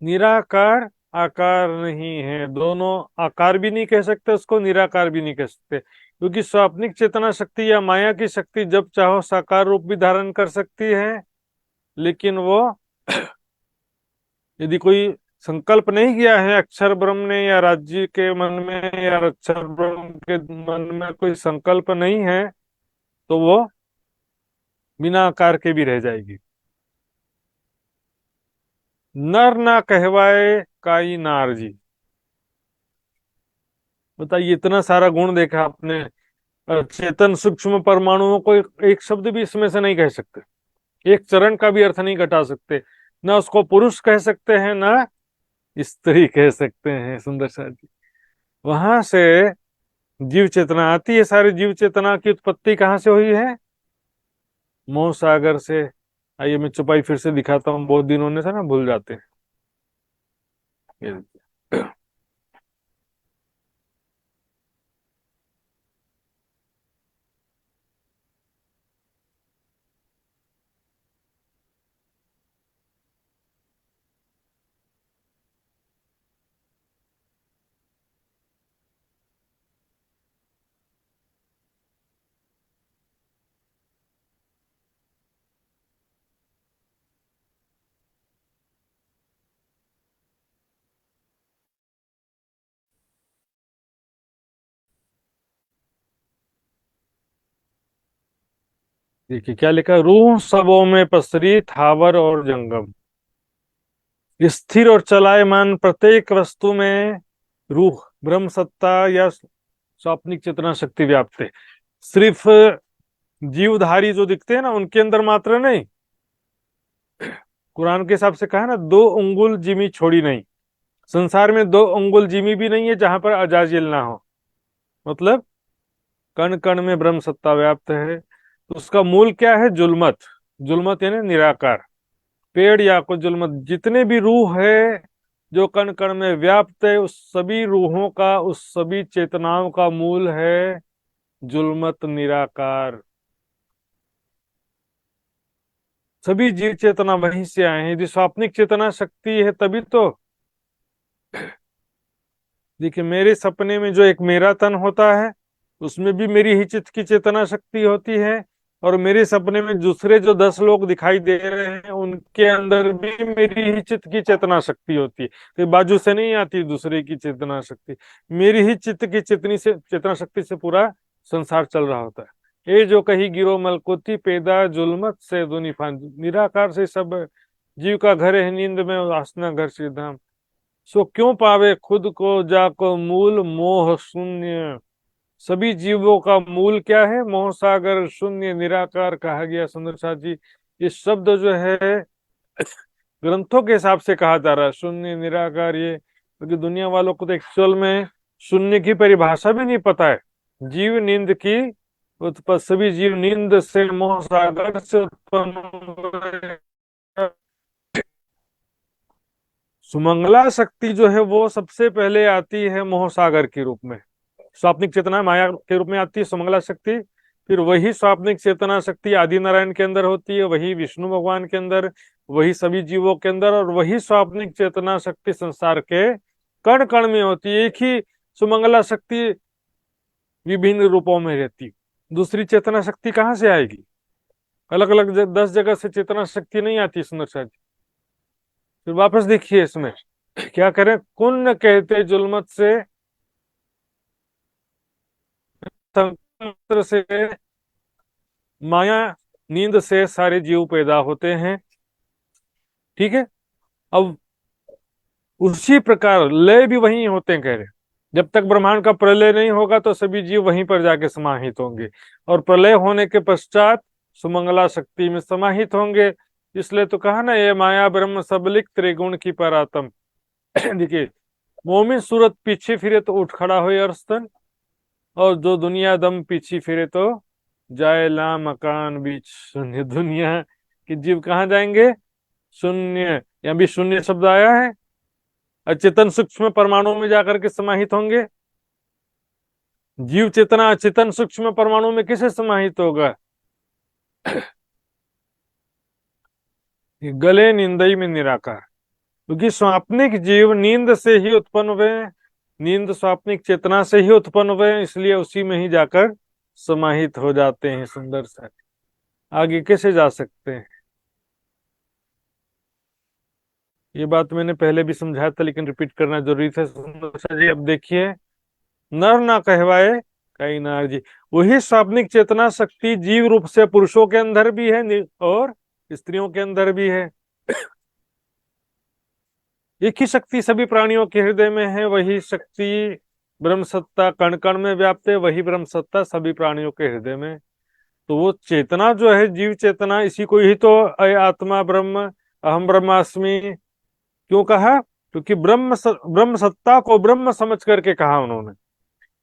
निराकार आकार नहीं है, दोनों। आकार भी नहीं कह सकते उसको, निराकार भी नहीं कह सकते। क्योंकि स्वाप्निक चेतना शक्ति या माया की शक्ति जब चाहो साकार रूप भी धारण कर सकती है। लेकिन वो यदि कोई संकल्प नहीं किया है अक्षर ब्रह्म ने या राज्य के मन में, या अक्षर ब्रह्म के मन में कोई संकल्प नहीं है, तो वो बिना आकार के भी रह जाएगी। नर ना कहवाए काई नार जी। बताइए, इतना सारा गुण देखा आपने, चेतन सूक्ष्म परमाणुओं को एक शब्द भी इसमें से नहीं कह सकते। एक चरण का भी अर्थ नहीं घटा सकते। ना उसको पुरुष कह सकते हैं ना स्त्री कह सकते हैं सुंदर सा जी। वहां से जीव चेतना आती है। सारी जीव चेतना की उत्पत्ति कहाँ से हुई है? मोह सागर से। आइए मैं चौपाई फिर से दिखाता हूँ, बहुत दिन होने से ना भूल जाते हैं। ये देखिए। देखिए क्या लिखा, रूह सबों में पसरी थावर और जंगम, स्थिर और चलायमान प्रत्येक वस्तु में रूह ब्रह्म सत्ता या स्वाप्निक चेतना शक्ति व्याप्त है। सिर्फ जीवधारी जो दिखते हैं ना उनके अंदर मात्र नहीं, कुरान के हिसाब से कहा ना, 2 अंगुल जिमी छोड़ी नहीं, संसार में 2 अंगुल जिमी भी नहीं है जहां पर अजाजिल ना हो। मतलब कण कण में ब्रह्म सत्ता व्याप्त है। तो उसका मूल क्या है? जुल्मत। जुल्मत यानी निराकार। पेड़ या को जुल्मत, जितने भी रूह है जो कण कण में व्याप्त है, उस सभी रूहों का, उस सभी चेतनाओं का मूल है जुल्मत निराकार। सभी जीव चेतना वहीं से आए हैं। यदि स्वाप्निक चेतना शक्ति है तभी तो, देखिए मेरे सपने में जो एक मेरा तन होता है उसमें भी मेरी ही चित्त की चेतना शक्ति होती है, और मेरे सपने में दूसरे जो 10 लोग दिखाई दे रहे हैं उनके अंदर भी मेरी ही चित्त की चेतना शक्ति होती है। तो बाजू से नहीं आती दूसरे की चेतना शक्ति, मेरी ही चित्त की चेतना शक्ति से पूरा संसार चल रहा होता है। ये जो कही गिरो मलकुती पैदा जुल्मत से दुनी फान, निराकार से सब जीव का घर है नींद में वासना घर से धाम। सो क्यों पावे खुद को जाको मूल मोह शून्य। सभी जीवों का मूल क्या है? मोह सागर शून्य निराकार कहा गया सुंदर साथ जी। ये शब्द जो है ग्रंथों के हिसाब से कहा जा रहा है शून्य निराकार, ये क्योंकि दुनिया वालों को तो एक्चुअल में शून्य की परिभाषा भी नहीं पता है। जीव नींद की उत्पत्ति, सभी जीव नींद से मोह सागर से उत्पन्न हुए। सुमंगला शक्ति जो है वो सबसे पहले आती है मोह सागर के रूप में, स्वाप्निक चेतना माया के रूप में आती है सुमंगला शक्ति। फिर वही स्वाप्निक चेतना शक्ति आदि नारायण के अंदर होती है, वही विष्णु भगवान के अंदर, वही सभी जीवों के अंदर, और वही स्वाप्निक चेतना शक्ति संसार के कण कण में होती है। एक ही सुमंगला शक्ति विभिन्न रूपों में रहती, दूसरी चेतना शक्ति कहाँ से आएगी? अलग अलग 10 जगह से चेतना शक्ति नहीं आती सुंदर साथ जी। फिर वापस देखिए इसमें क्या करें, कुन कहते जुल्मत से तंत्र से माया नींद से सारे जीव पैदा होते हैं। ठीक है, अब उसी प्रकार लय भी वहीं होते हैं कह रहे, जब तक ब्रह्मांड का प्रलय नहीं होगा तो सभी जीव वहीं पर जाके समाहित होंगे, और प्रलय होने के पश्चात सुमंगला शक्ति में समाहित होंगे। इसलिए तो कहा ना, ये माया ब्रह्म सबलिक त्रिगुण की परातम। देखिए मोमिन सूरत पीछे फिरे तो उठ खड़ा हो अरस्तन, और जो दुनिया दम पीछे फिरे तो जाए ला मकान बीच शून्य। दुनिया के जीव कहाँ जाएंगे? शून्य, यहाँ भी शून्य शब्द आया है। अचेतन सूक्ष्म परमाणु में जाकर के समाहित होंगे। जीव चेतना अचेतन सूक्ष्म परमाणु में किसे समाहित होगा? गले नींदई में निराकार, क्योंकि स्वाप्निक जीव नींद से ही उत्पन्न हुए, नींद स्वाप्निक चेतना से ही उत्पन्न हुए, इसलिए उसी में ही जाकर समाहित हो जाते हैं। सुंदर सा आगे कैसे जा सकते हैं? ये बात मैंने पहले भी समझाया था लेकिन रिपीट करना जरूरी था सुंदर सा जी। अब देखिए, नर ना कहवाए कई नार जी, वही स्वाप्निक चेतना शक्ति जीव रूप से पुरुषों के अंदर भी है और स्त्रियों के अंदर भी है। एक ही शक्ति सभी प्राणियों के हृदय में है, वही शक्ति ब्रह्म सत्ता कण कण में व्याप्त है, वही ब्रह्म सत्ता सभी प्राणियों के हृदय में। तो वो चेतना जो है जीव चेतना, इसी को ही तो अय आत्मा ब्रह्म अहम ब्रह्मास्मि क्यों कहा? क्योंकि ब्रह्म सत्ता को ब्रह्म समझ करके कहा उन्होंने।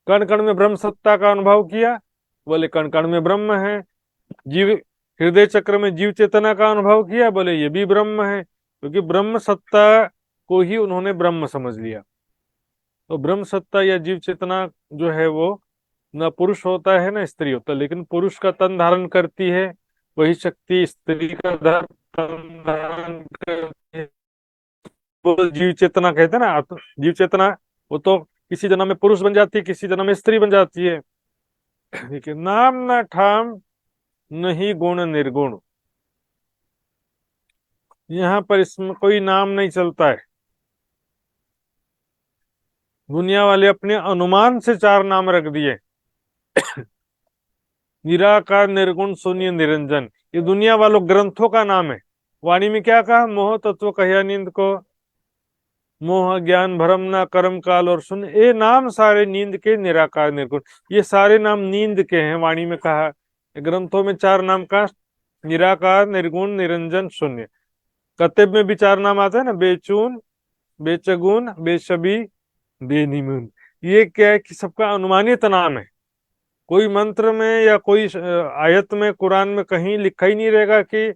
कण कण में ब्रह्म सत्ता का अनुभव किया, बोले कण कण में ब्रह्म है। जीव हृदय चक्र में जीव चेतना का अनुभव किया, बोले ये भी ब्रह्म है, क्योंकि ब्रह्म सत्ता को ही उन्होंने ब्रह्म समझ लिया। तो ब्रह्म सत्ता या जीव चेतना जो है वो न पुरुष होता है न स्त्री होता है, लेकिन पुरुष का तन धारण करती है, वही शक्ति स्त्री का तन धारण करती है। वो जीव चेतना कहते हैं ना, जीव चेतना वो तो किसी जन्म में पुरुष बन जाती है, किसी जन्म में स्त्री बन जाती है। देखिए, नाम न ठाम नहीं गुण निर्गुण, यहाँ पर इसमें कोई नाम नहीं चलता है। दुनिया वाले अपने अनुमान से 4 नाम रख दिए। निराकार निर्गुण शून्य निरंजन, ये दुनिया वालों ग्रंथों का नाम है। वाणी में क्या कहा? मोह तत्व कहिया नींद को, मोह ज्ञान भरम ना कर्म काल और शून्य, ये नाम सारे नींद के निराकार निर्गुण, ये सारे नाम नींद के हैं। वाणी में कहा, ग्रंथों में 4 नाम का, निराकार निर्गुण निरंजन शून्य। कतब में भी 4 नाम आते हैं ना, बेचून बेचगुन बेशबी बेनिमुन। ये क्या है कि सबका अनुमानित नाम है। कोई मंत्र में या कोई आयत में कुरान में कहीं लिखा ही नहीं रहेगा कि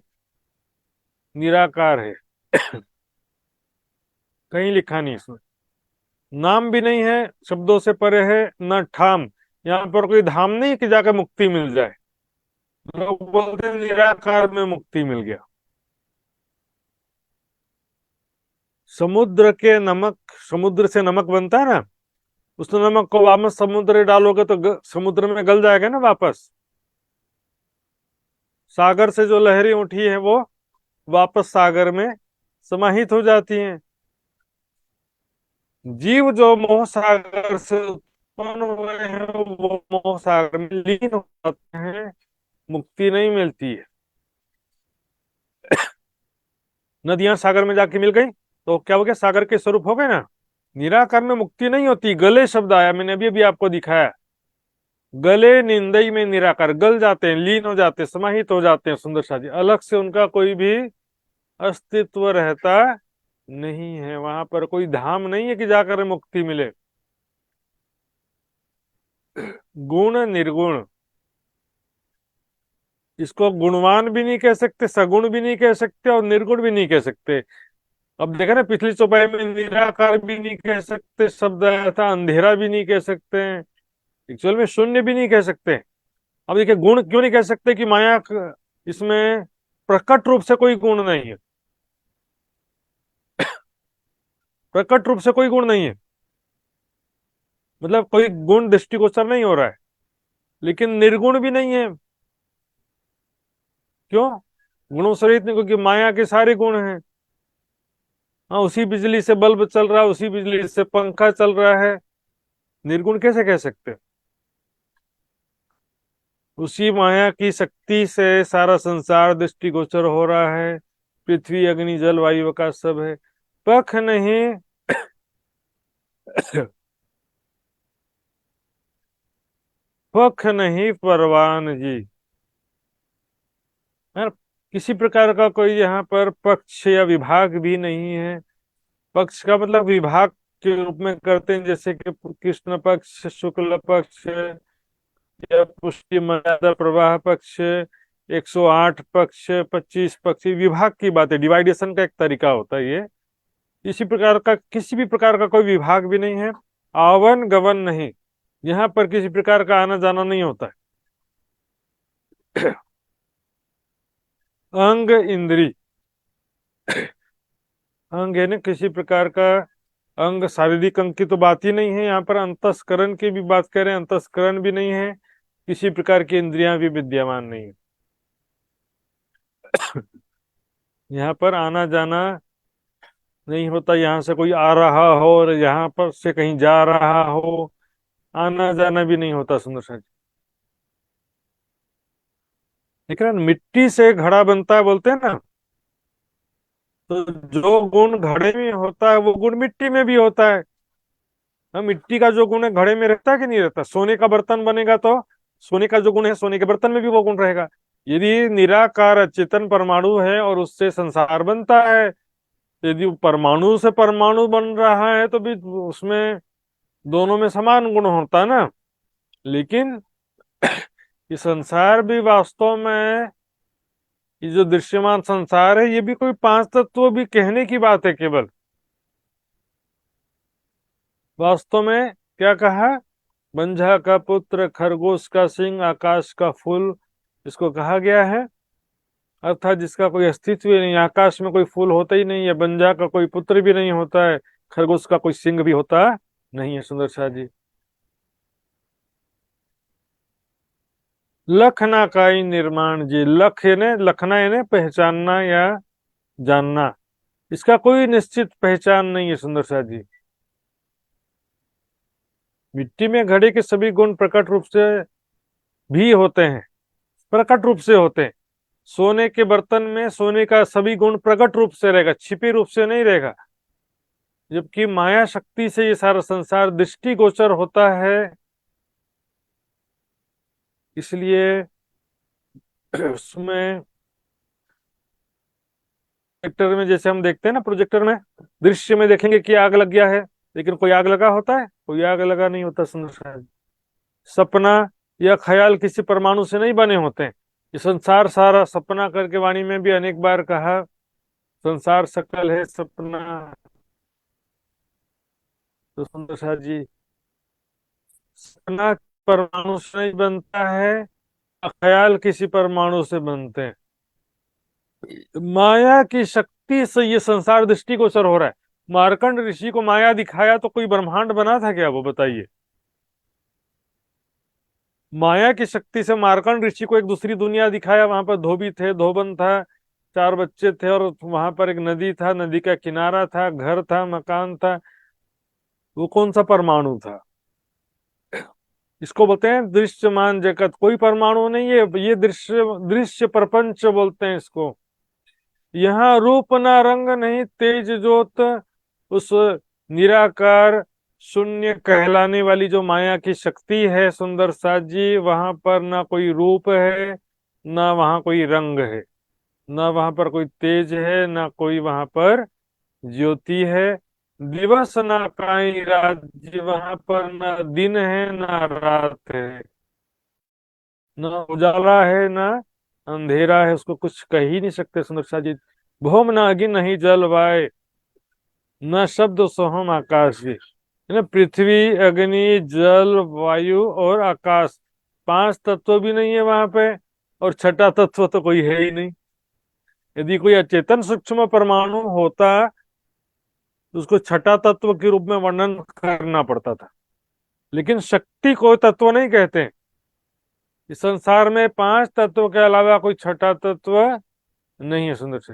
निराकार है। कहीं लिखा नहीं, इसमें नाम भी नहीं है, शब्दों से परे है, न ठाम। यहाँ पर कोई धाम नहीं कि जाकर मुक्ति मिल जाए। लोग बोलते हैं निराकार में मुक्ति मिल गया। समुद्र के नमक, समुद्र से नमक बनता है ना, उस नमक को वापस समुद्र में डालोगे तो समुद्र में गल जाएगा ना वापस। सागर से जो लहरें उठी है वो वापस सागर में समाहित हो जाती हैं। जीव जो मोह सागर से उत्पन्न हुए हैं वो मोह सागर में लीन हो जाते हैं, मुक्ति नहीं मिलती है। नदियां सागर में जाके मिल गई तो क्या हो गया? सागर के स्वरूप हो गए ना। निराकार में मुक्ति नहीं होती। गले शब्द आया, मैंने अभी अभी आपको दिखाया। गले निंदई में निराकार, गल जाते हैं, लीन हो जाते हैं, समाहित हो जाते हैं। सुंदर सा जी, अलग से उनका कोई भी अस्तित्व रहता नहीं है। वहां पर कोई धाम नहीं है कि जाकर मुक्ति मिले। गुण निर्गुण, इसको गुणवान भी नहीं कह सकते, सगुण भी नहीं कह सकते और निर्गुण भी नहीं कह सकते। अब देखा ना, पिछली चौपाई में निराकार भी नहीं कह सकते शब्द आया था, अंधेरा भी नहीं कह सकते हैं, एक्चुअल में शून्य भी नहीं कह सकते। अब देखिए, गुण क्यों नहीं कह सकते? कि माया इसमें प्रकट रूप से कोई गुण नहीं है। प्रकट रूप से कोई गुण नहीं है, मतलब कोई गुण दृष्टिगोचर नहीं हो रहा है। लेकिन निर्गुण भी नहीं है। क्यों? गुणों सहित नहीं, क्योंकि माया के सारे गुण हैं। हाँ, उसी बिजली से बल्ब चल रहा है, उसी बिजली से पंखा चल रहा है, निर्गुण कैसे कह सकते हैं? उसी माया की शक्ति से सारा संसार दृष्टिगोचर हो रहा है। पृथ्वी अग्नि जल वायु का सब है। पख नहीं पख नहीं परवान जी, है ना? किसी प्रकार का कोई यहाँ पर पक्ष या विभाग भी नहीं है। पक्ष का मतलब विभाग के रूप में करते हैं, जैसे कि कृष्ण पक्ष, शुक्ल पक्ष या पुष्टि मर्यादा प्रवाह पक्ष, 108 पक्ष, 25 पक्ष, विभाग की बात है। डिवाइडेशन का एक तरीका होता है ये। इसी प्रकार का किसी भी प्रकार का कोई विभाग भी नहीं है। आवन गवन नहीं, यहाँ पर किसी प्रकार का आना जाना नहीं होता है। अंग इंद्री, अंग है ना, किसी प्रकार का अंग, शारीरिक अंग की तो बात ही नहीं है। यहाँ पर अंतस्करण की भी बात कर रहे हैं, अंतस्करण भी नहीं है। किसी प्रकार की इंद्रियां भी विद्यमान नहीं है। यहाँ पर आना जाना नहीं होता। यहाँ से कोई आ रहा हो और यहाँ पर से कहीं जा रहा हो, आना जाना भी नहीं होता। सुंदर सा, लेकिन मिट्टी से घड़ा बनता है बोलते हैं ना, तो जो गुण घड़े में होता है वो गुण मिट्टी में भी होता है। मिट्टी का जो गुण है घड़े में रहता है कि नहीं रहता? सोने का बर्तन बनेगा तो सोने का जो गुण है सोने के बर्तन में भी वो गुण रहेगा। यदि निराकार अचेतन परमाणु है और उससे संसार बनता है, यदि परमाणु से परमाणु बन रहा है तो भी उसमें दोनों में समान गुण होता है ना। लेकिन ये संसार भी वास्तव में, ये जो दृश्यमान संसार है, ये भी कोई 5 तत्व भी कहने की बात है केवल। वास्तव में क्या कहा? बंझा का पुत्र, खरगोश का सिंह, आकाश का फूल, इसको कहा गया है। अर्थात जिसका कोई अस्तित्व ही नहीं। आकाश में कोई फूल होता ही नहीं है, बंझा का कोई पुत्र भी नहीं होता है, खरगोश का कोई सिंह भी होता नहीं है। सुंदर शाह जी, लखना का ही निर्माण जी, लख यानी लखना यानी पहचानना या जानना, इसका कोई निश्चित पहचान नहीं है। सुंदर शाह जी, मिट्टी में घड़े के सभी गुण प्रकट रूप से भी होते हैं, प्रकट रूप से होते हैं। सोने के बर्तन में सोने का सभी गुण प्रकट रूप से रहेगा, छिपी रूप से नहीं रहेगा। जबकि माया शक्ति से ये सारा संसार दृष्टिगोचर होता है। इसलिए उसमें प्रोजेक्टर में जैसे हम देखते हैं ना, प्रोजेक्टर में दृश्य में देखेंगे कि आग लग गया है, लेकिन कोई आग लगा होता है? कोई आग लगा नहीं होता संसार। सपना या ख्याल किसी परमाणु से नहीं बने होते हैं। ये संसार सारा सपना करके वाणी में भी अनेक बार कहा, संसार सकल है सपना। तो सुंदर साथ जी, सपना परमाणु से नहीं बनता है, ख्याल किसी परमाणु से बनते हैं। माया की शक्ति से ये संसार दृष्टिगोचर हो रहा है। मार्कंड ऋषि को माया दिखाया तो कोई ब्रह्मांड बना था क्या? वो बताइए। माया की शक्ति से मार्कंड ऋषि को एक दूसरी दुनिया दिखाया, वहां पर धोबी थे, धोबन था, 4 बच्चे थे, और वहां पर एक नदी था, नदी का किनारा था, घर था, मकान था। वो कौन सा परमाणु था? इसको बोलते हैं दृश्यमान जगत। कोई परमाणु नहीं है ये, दृश्य दृश्य प्रपंच बोलते हैं इसको। यहाँ रूप ना रंग नहीं तेज जोत, उस निराकार शून्य कहलाने वाली जो माया की शक्ति है सुंदर साथ जी, वहां पर ना कोई रूप है, ना वहां कोई रंग है, ना वहां पर कोई तेज है, ना कोई वहां पर ज्योति है। दिवस ना काई रात जी, वहां पर ना दिन है ना रात है, ना उजाला है ना अंधेरा है। उसको कुछ कह ही नहीं सकते सुंदर साथ जी। भौम ना अग्नि नहीं जल वाय, न शब्द सोहम आकाश भी। है ना, पृथ्वी अग्नि जल वायु और आकाश, 5 तत्व भी नहीं है वहां पे, और छठा तत्व तो कोई है ही नहीं। यदि कोई अचेतन सूक्ष्म परमाणु होता तो उसको छठा तत्व के रूप में वर्णन करना पड़ता था। लेकिन शक्ति को तत्व नहीं कहते। इस संसार में 5 तत्व के अलावा कोई छठा तत्व नहीं है सुंदर से।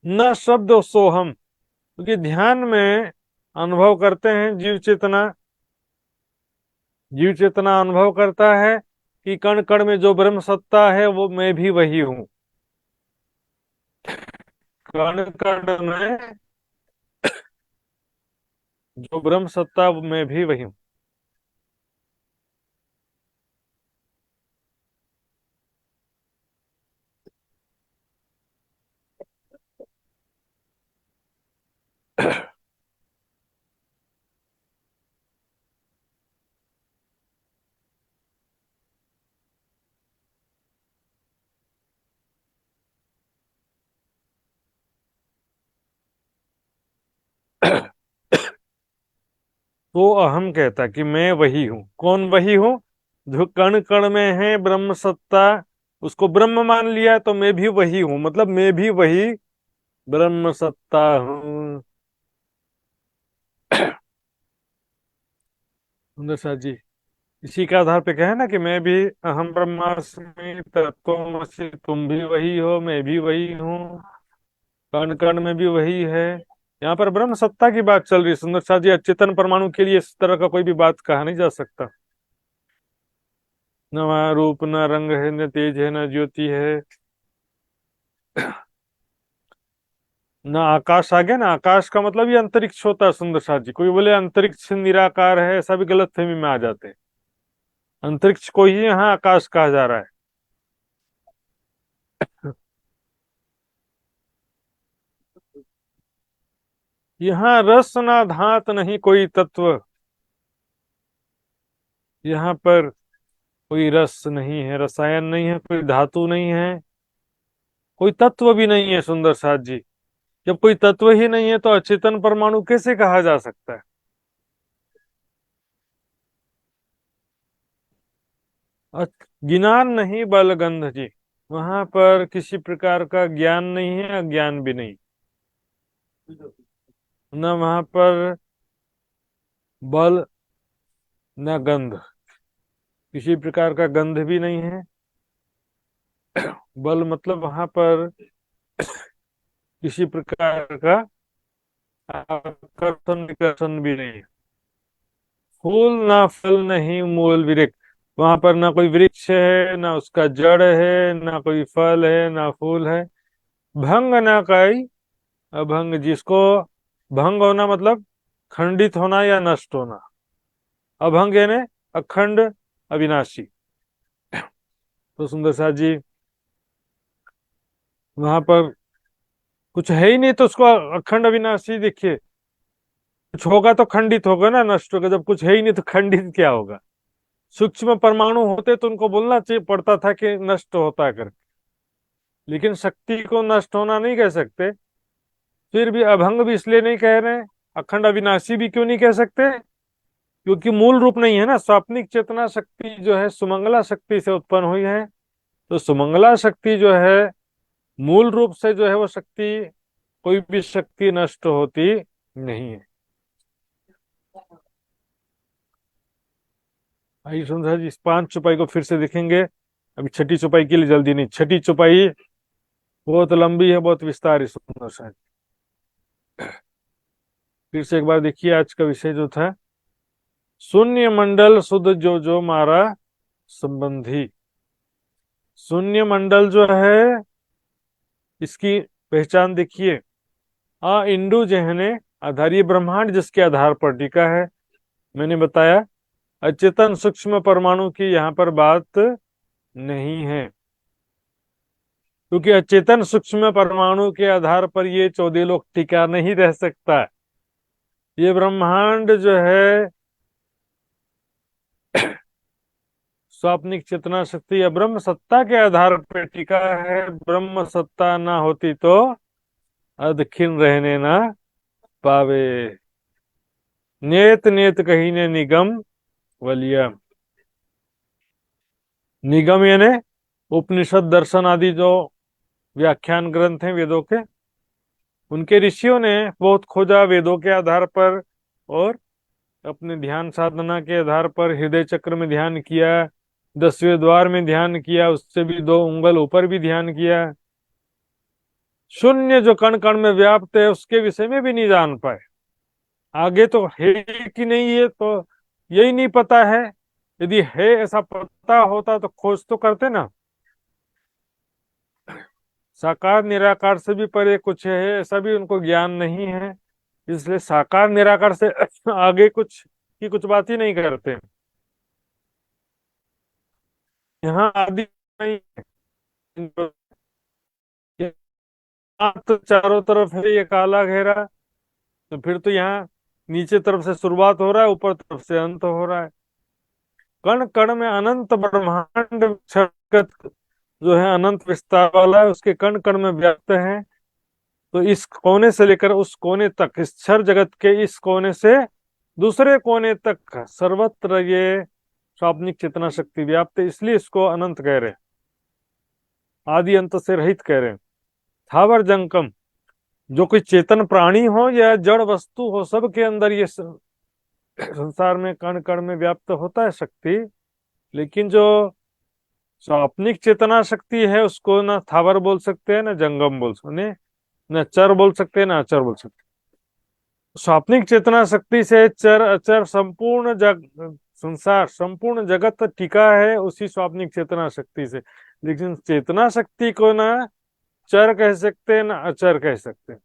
न शब्द सोहम, क्योंकि ध्यान में अनुभव करते हैं जीव चेतना। जीव चेतना अनुभव करता है कि कण कण में जो ब्रह्म सत्ता है वो मैं भी वही हूं। कण कण में जो ब्रह्म सत्ता वो मैं भी वही हूं। तो अहम कहता कि मैं वही हूं। कौन वही हूं? जो कण कण में है ब्रह्म सत्ता, उसको ब्रह्म मान लिया तो मैं भी वही हूं, मतलब मैं भी वही ब्रह्म सत्ता हूं। सुंदर साथ जी, इसी के आधार पे कहे ना कि मैं भी अहम ब्रह्मास्मि तत्त्वमसि, तुम भी वही हो, मैं भी वही हूँ, कण कण में भी वही है। यहाँ पर ब्रह्म सत्ता की बात चल रही है सुंदर साथ जी। अचेतन परमाणु के लिए इस तरह का कोई भी बात कहा नहीं जा सकता। न वहाँ रूप न रंग है, न तेज है, न ज्योति है, न आकाश। आ गया ना, आकाश का मतलब ये अंतरिक्ष होता है सुंदर साथ जी। कोई बोले अंतरिक्ष निराकार है, ऐसा भी गलत फहमी में आ जाते हैं। अंतरिक्ष को ही यहाँ आकाश कहा जा रहा है। यहाँ रस ना धात नहीं कोई तत्व, यहाँ पर कोई रस नहीं है, रसायन नहीं है, कोई धातु नहीं है, कोई तत्व भी नहीं है सुंदर साथ जी। जब कोई तत्व ही नहीं है तो अचेतन परमाणु कैसे कहा जा सकता है? ज्ञान नहीं बल गंध जी, वहां पर किसी प्रकार का ज्ञान नहीं है, अज्ञान भी नहीं। न वहां पर बल न गंध, किसी प्रकार का गंध भी नहीं है। बल मतलब वहां पर किसी प्रकार का आकर्षण विकर्षण भी नहीं। फूल ना फल नहीं मूल विरेक, वहां पर ना कोई वृक्ष है, ना उसका जड़ है, ना कोई फल है, ना फूल है। भंग ना कोई अभंग, जिसको भंग होना मतलब खंडित होना या नष्ट होना, अभंग यानी अखंड अविनाशी। तो सुंदर साथ जी वहां पर कुछ है ही नहीं, तो उसको अखंड अविनाशी देखिए। कुछ होगा तो खंडित होगा ना, नष्ट होगा। जब कुछ है ही नहीं तो खंडित क्या होगा। सूक्ष्म परमाणु होते तो उनको बोलना चाहिए पड़ता था कि नष्ट होता है करके, लेकिन शक्ति को नष्ट होना नहीं कह सकते। फिर भी अभंग भी इसलिए नहीं कह रहे हैं, अखंड अविनाशी भी क्यों नहीं कह सकते, क्योंकि मूल रूप नहीं है ना। स्वाप्निक चेतना शक्ति जो है सुमंगला शक्ति से उत्पन्न हुई है। तो सुमंगला शक्ति जो है मूल रूप से जो है वो शक्ति, कोई भी शक्ति नष्ट होती नहीं है। आइए सुंदर जी इस 5 चौपाई को फिर से देखेंगे। अभी छठी चौपाई के लिए जल्दी नहीं, छठी चौपाई बहुत लंबी है, बहुत विस्तार है सुंदर सा। फिर से एक बार देखिए आज का विषय जो था, शून्य मंडल सुध जो जो मारा संबंधी। शून्य मंडल जो है इसकी पहचान देखिए, आ इंडु जहने आधार, ये ब्रह्मांड जिसके आधार पर टिका है। मैंने बताया अचेतन सूक्ष्म परमाणु की यहाँ पर बात नहीं है, क्योंकि अचेतन सूक्ष्म परमाणु के आधार पर ये 14 लोक टिका नहीं रह सकता। ये ब्रह्मांड जो है स्वाप्निक चेतना शक्ति या ब्रह्म सत्ता के आधार पर टिका है। ब्रह्म सत्ता ना होती तो अदखिन रहने ना पावे। नेत नेत कही ने निगम वलिया। निगम यानी उपनिषद दर्शन आदि जो व्याख्यान ग्रंथ हैं वेदों के, उनके ऋषियों ने बहुत खोजा वेदों के आधार पर, और अपने ध्यान साधना के आधार पर हृदय चक्र में ध्यान किया, 10वें द्वार में ध्यान किया, उससे भी 2 उंगल ऊपर भी ध्यान किया। शून्य जो कण कण में व्याप्त है उसके विषय में भी नहीं जान पाए। आगे तो है कि नहीं ये तो यही नहीं पता है। यदि है ऐसा पता होता तो खोज तो करते ना। साकार निराकार से भी परे कुछ है ऐसा भी उनको ज्ञान नहीं है, इसलिए साकार निराकार से आगे कुछ की कुछ बात ही नहीं करते। यहाँ आदि नहीं है, यहाँ तो चारों तरफ है ये काला घेरा, तो फिर तो यहाँ नीचे तरफ से शुरुआत हो रहा है, ऊपर तरफ से अंत हो रहा है। कण कण में अनंत ब्रह्मांड जगत जो है अनंत विस्तार वाला है, उसके कण कण में व्याप्त है। तो इस कोने से लेकर उस कोने तक, इस क्षर जगत के इस कोने से दूसरे कोने तक सर्वत्र ये स्वाप्निक चेतना शक्ति व्याप्त है, इसलिए इसको अनंत कह रहे हैं, आदि अंत से रहित कह रहे हैं। थावर जंगम, जो कोई चेतन प्राणी हो या जड़ वस्तु हो, सबके अंदर ये संसार में कण कण में व्याप्त होता है शक्ति। लेकिन जो स्वाप्निक चेतना शक्ति है उसको ना थावर बोल सकते हैं, ना जंगम बोल सकते, न चर बोल सकते हैं, ना अचर बोल सकते हैं। स्वाप्निक चेतना शक्ति से चर अचर संपूर्ण संसार संपूर्ण जगत टिका है उसी स्वाप्निक चेतना शक्ति से। लेकिन चेतना शक्ति को ना चर कह सकते हैं, ना अचर कह सकते हैं।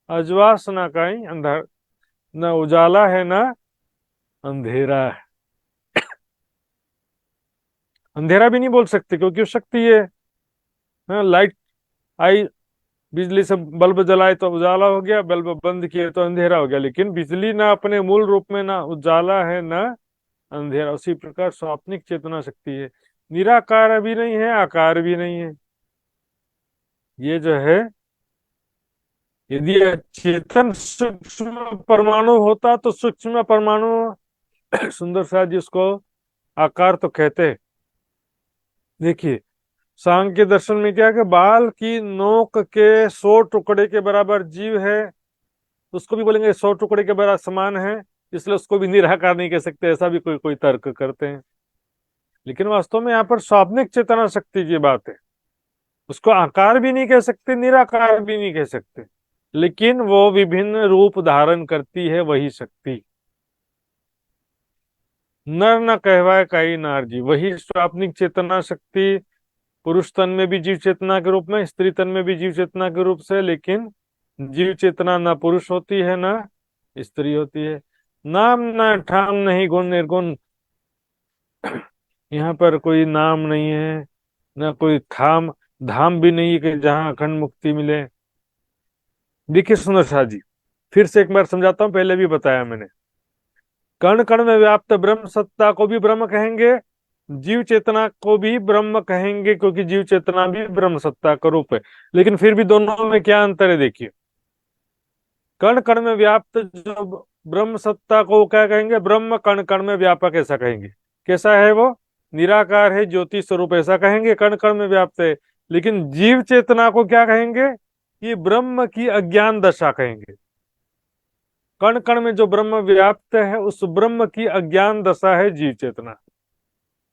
अजवास ना कहीं अंधर, न उजाला है ना अंधेरा है। अंधेरा भी नहीं बोल सकते क्योंकि वो शक्ति है। हाँ, लाइट आई, बिजली से बल्ब जलाए तो उजाला हो गया, बल्ब बंद किए तो अंधेरा हो गया। लेकिन बिजली ना अपने मूल रूप में ना उजाला है ना अंधेरा। उसी प्रकार स्वाप्निक चेतना शक्ति है, निराकार भी नहीं है, आकार भी नहीं है। ये जो है, यदि चेतन सूक्ष्म परमाणु होता तो सूक्ष्म परमाणु सुंदर सा जिसको आकार तो कहते हैं। देखिए सांख्य दर्शन में क्या है कि बाल की नोक के 100 टुकड़े के बराबर जीव है, उसको भी बोलेंगे 100 टुकड़े के बराबर समान है, इसलिए उसको भी निराकार नहीं कह सकते, ऐसा भी कोई कोई तर्क करते हैं। लेकिन वास्तव में यहाँ पर स्वाप्निक चेतना शक्ति की बात है, उसको आकार भी नहीं कह सकते, निराकार भी नहीं कह सकते, लेकिन वो विभिन्न रूप धारण करती है वही शक्ति। नर न कहवाए काई नार जी, वही स्वाप्निक चेतना शक्ति पुरुष तन में भी जीव चेतना के रूप में, स्त्री तन में भी जीव चेतना के रूप से, लेकिन जीव चेतना न पुरुष होती है न स्त्री होती है। नाम न ठाम नहीं गुण निर्गुण, यहाँ पर कोई नाम नहीं है, न कोई धाम, धाम भी नहीं है कि जहाँ अखंड मुक्ति मिले। देखिए सुंदर साथ जी, फिर से एक बार समझाता हूँ, पहले भी बताया मैंने। कण कण में व्याप्त ब्रह्म सत्ता को भी ब्रह्म कहेंगे, जीव चेतना को भी ब्रह्म कहेंगे, क्योंकि जीव चेतना भी ब्रह्म सत्ता का रूप है। लेकिन फिर भी दोनों में क्या अंतर है देखिए। कण कण में व्याप्त जो ब्रह्म सत्ता को क्या कहेंगे, ब्रह्म कण कण में व्यापक ऐसा कहेंगे। कैसा है वो, निराकार है, ज्योति स्वरूप ऐसा कहेंगे, कण कण में व्याप्त है। लेकिन जीव चेतना को क्या कहेंगे, ये ब्रह्म की अज्ञान दशा कहेंगे। कण कण में जो ब्रह्म व्याप्त है उस ब्रह्म की अज्ञान दशा है जीव चेतना।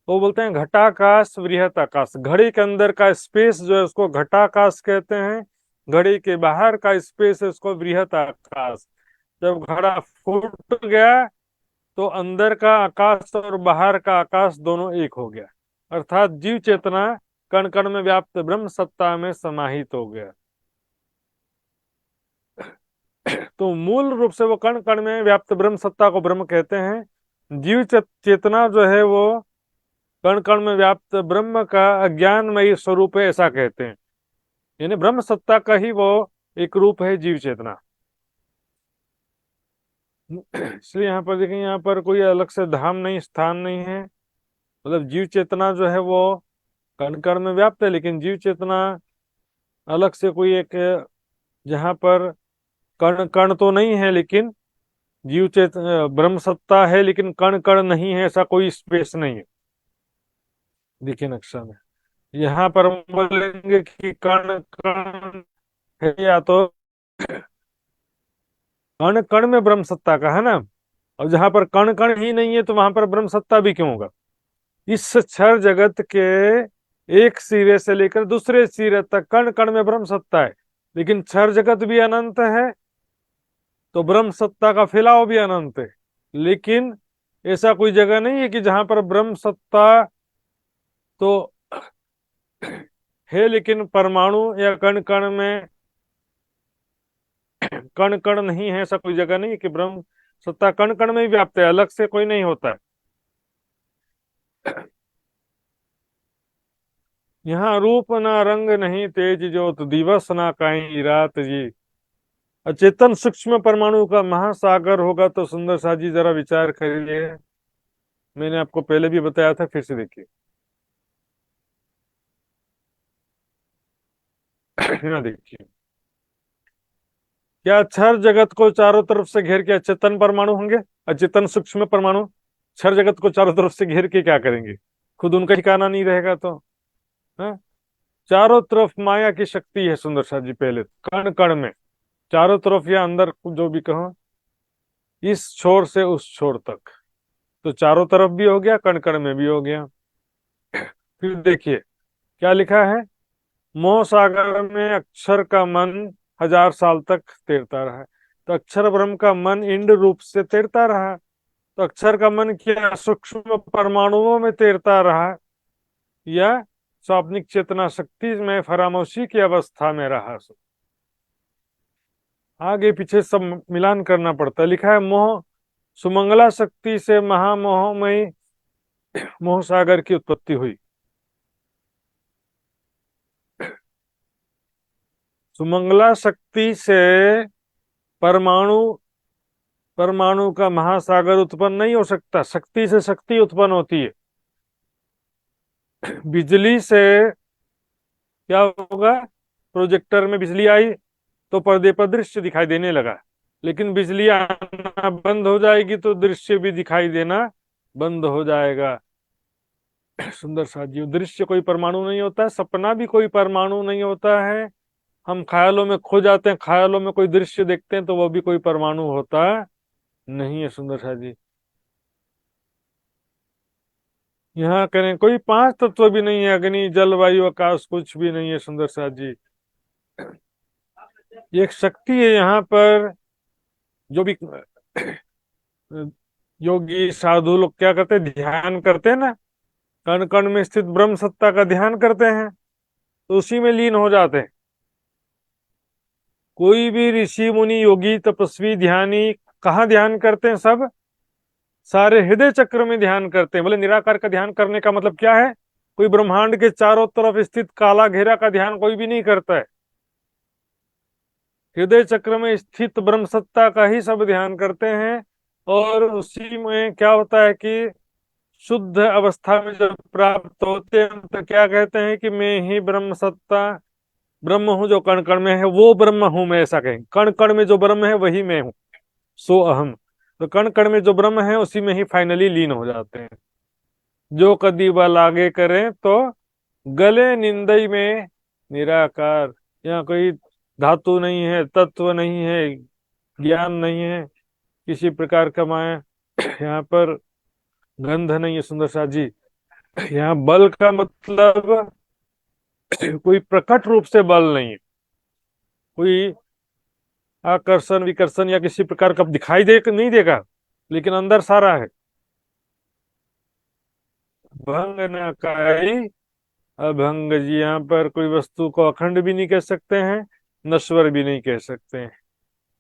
तो बोलते हैं घटाकाश वृहत आकाश, घड़ी के अंदर का स्पेस जो है उसको घटाकाश कहते हैं, घड़ी के बाहर का स्पेस है उसको वृहत आकाश। जब घड़ा फूट गया तो अंदर का आकाश और बाहर का आकाश दोनों एक हो गया, अर्थात जीव चेतना कण कण में व्याप्त ब्रह्म सत्ता में समाहित हो गया। तो मूल रूप से वो कण कण में व्याप्त ब्रह्म सत्ता को ब्रह्म कहते हैं। जीव चेतना जो है वो कण कण में व्याप्त ब्रह्म का अज्ञानमयी स्वरूप है ऐसा कहते हैं। यानी ब्रह्म सत्ता का ही वो एक रूप है जीव चेतना। इसलिए यहाँ पर देखें, यहाँ पर कोई अलग से धाम नहीं, स्थान नहीं है। मतलब जीव चेतना जो है वो कण कण में व्याप्त है, लेकिन जीव चेतना अलग से कोई एक, जहाँ पर कण कण तो नहीं है लेकिन जीव चेत ब्रह्म सत्ता है लेकिन कण कण नहीं है, ऐसा कोई स्पेस नहीं है। देखिए नक्शा में, यहाँ पर हम बोलेंगे कि कण कण है, या तो कण कण में ब्रह्म सत्ता का है ना, और जहां पर कण कण ही नहीं है तो वहां पर ब्रह्म सत्ता भी क्यों होगा। इस क्षर जगत के एक सिरे से लेकर दूसरे सिरे तक कण कण में ब्रह्म सत्ता है, लेकिन क्षर जगत भी अनंत है तो ब्रह्म सत्ता का फैलाव भी अनंत है। लेकिन ऐसा कोई जगह नहीं है कि जहां पर ब्रह्म सत्ता तो है लेकिन परमाणु या कण कण में कण कण नहीं है, ऐसा कोई जगह नहीं है कि ब्रह्म सत्ता कण कण में ही व्याप्त है, अलग से कोई नहीं होता है। यहाँ रूप ना रंग नहीं तेज ज्योत, दिवस ना काई रात जी। अचेतन सूक्ष्म परमाणु का महासागर होगा तो सुंदर सा जी जरा विचार करिए। मैंने आपको पहले भी बताया था, फिर से देखिए। यहाँ देखिए, क्या क्षर जगत को चारों तरफ से घेर के अचेतन परमाणु होंगे, अचेतन सूक्ष्म परमाणु क्षर जगत को चारों तरफ से घेर के क्या करेंगे, खुद उनका ठिकाना नहीं रहेगा तो। हाँ? चारों तरफ माया की शक्ति है सुंदर सा जी, पहले कण कण में चारों तरफ या अंदर जो भी कहो, इस छोर से उस छोर तक, तो चारों तरफ भी हो गया, कण कण में भी हो गया। फिर देखिए क्या लिखा है, मोह सागर में अक्षर का मन 1000 साल तक तैरता रहा। तो अक्षर ब्रह्म का मन इंड रूप से तैरता रहा, तो अक्षर का मन क्या सूक्ष्म परमाणुओं में तैरता रहा या स्वाप्निक चेतना शक्ति में फरामोशी की अवस्था में रहा। आगे पीछे सब मिलान करना पड़ता है। लिखा है मोह सुमंगला शक्ति से महामोहमयी मोह सागर की उत्पत्ति हुई। सुमंगला शक्ति से परमाणु परमाणु का महासागर उत्पन्न नहीं हो सकता, शक्ति से शक्ति उत्पन्न होती है। बिजली से क्या होगा, प्रोजेक्टर में बिजली आई तो पर्दे पर दृश्य दिखाई देने लगा, लेकिन बिजली आना बंद हो जाएगी तो दृश्य भी दिखाई देना बंद हो जाएगा। सुंदर सा जीव, दृश्य कोई परमाणु नहीं होता है, सपना भी कोई परमाणु नहीं होता है। हम ख्यालों में खो जाते हैं, ख्यालों में कोई दृश्य देखते हैं तो वो भी कोई परमाणु होता नहीं है। सुंदर सा जी, यहाँ करें कोई 5 तत्व भी नहीं है, अग्नि जल वायु आकाश कुछ भी नहीं है। सुंदर सा जी, ये एक शक्ति है यहाँ पर जो भी योगी साधु लोग क्या करते हैं, ध्यान करते हैं ना, कण कण में स्थित ब्रह्म सत्ता का ध्यान करते हैं, तो उसी में लीन हो जाते हैं। कोई भी ऋषि मुनि योगी तपस्वी ध्यानी कहाँ ध्यान करते हैं? सब सारे हृदय चक्र में ध्यान करते हैं। बोले निराकार का ध्यान करने का मतलब क्या है? कोई ब्रह्मांड के चारों तरफ स्थित काला घेरा का ध्यान कोई भी नहीं करता है। हृदय चक्र में स्थित ब्रह्म सत्ता का ही सब ध्यान करते हैं। और उसी में क्या होता है कि शुद्ध अवस्था में जब प्राप्त होते हैं तो क्या कहते हैं कि मैं ही ब्रह्म सत्ता ब्रह्म हूँ, जो कण कण में है वो ब्रह्म हूं मैं, ऐसा कहें। कण कण में जो ब्रह्म है वही मैं हूँ, सो अहम। तो कण कण में जो ब्रह्म है उसी में ही फाइनली लीन हो जाते हैं। जो कदी बल आगे करें तो गले निंदई में निराकार। यहाँ कोई धातु नहीं है, तत्व नहीं है, ज्ञान नहीं है, किसी प्रकार का माया यहाँ पर गंध नहीं है। सुंदर साथ जी, यहाँ बल का मतलब कोई प्रकट रूप से बल नहीं है, कोई आकर्षण विकर्षण या किसी प्रकार का दिखाई दे नहीं देगा, लेकिन अंदर सारा है। भंग न काई अभंग जी, यहाँ पर कोई वस्तु को अखंड भी नहीं कह सकते हैं, नश्वर भी नहीं कह सकते हैं।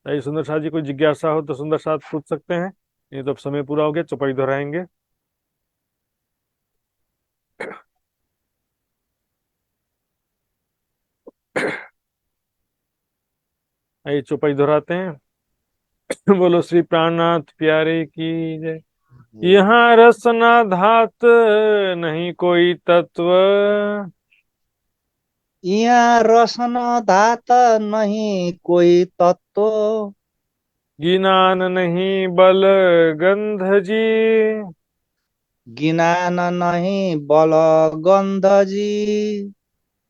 ताकि सुंदर साथ जी कोई जिज्ञासा हो तो सुंदर साथ पूछ सकते हैं, नहीं तो अब समय पूरा हो गया, चौपाई दोहराएंगे। आइए चौपाई दोहराते हैं। बोलो श्री प्राणनाथ प्यारे की जय। यहाँ रसना धात नहीं कोई तत्व, यहाँ रसन धात नहीं कोई तत्व, ज्ञान नहीं बल गंध जी, गिनान नहीं बल गंध जी,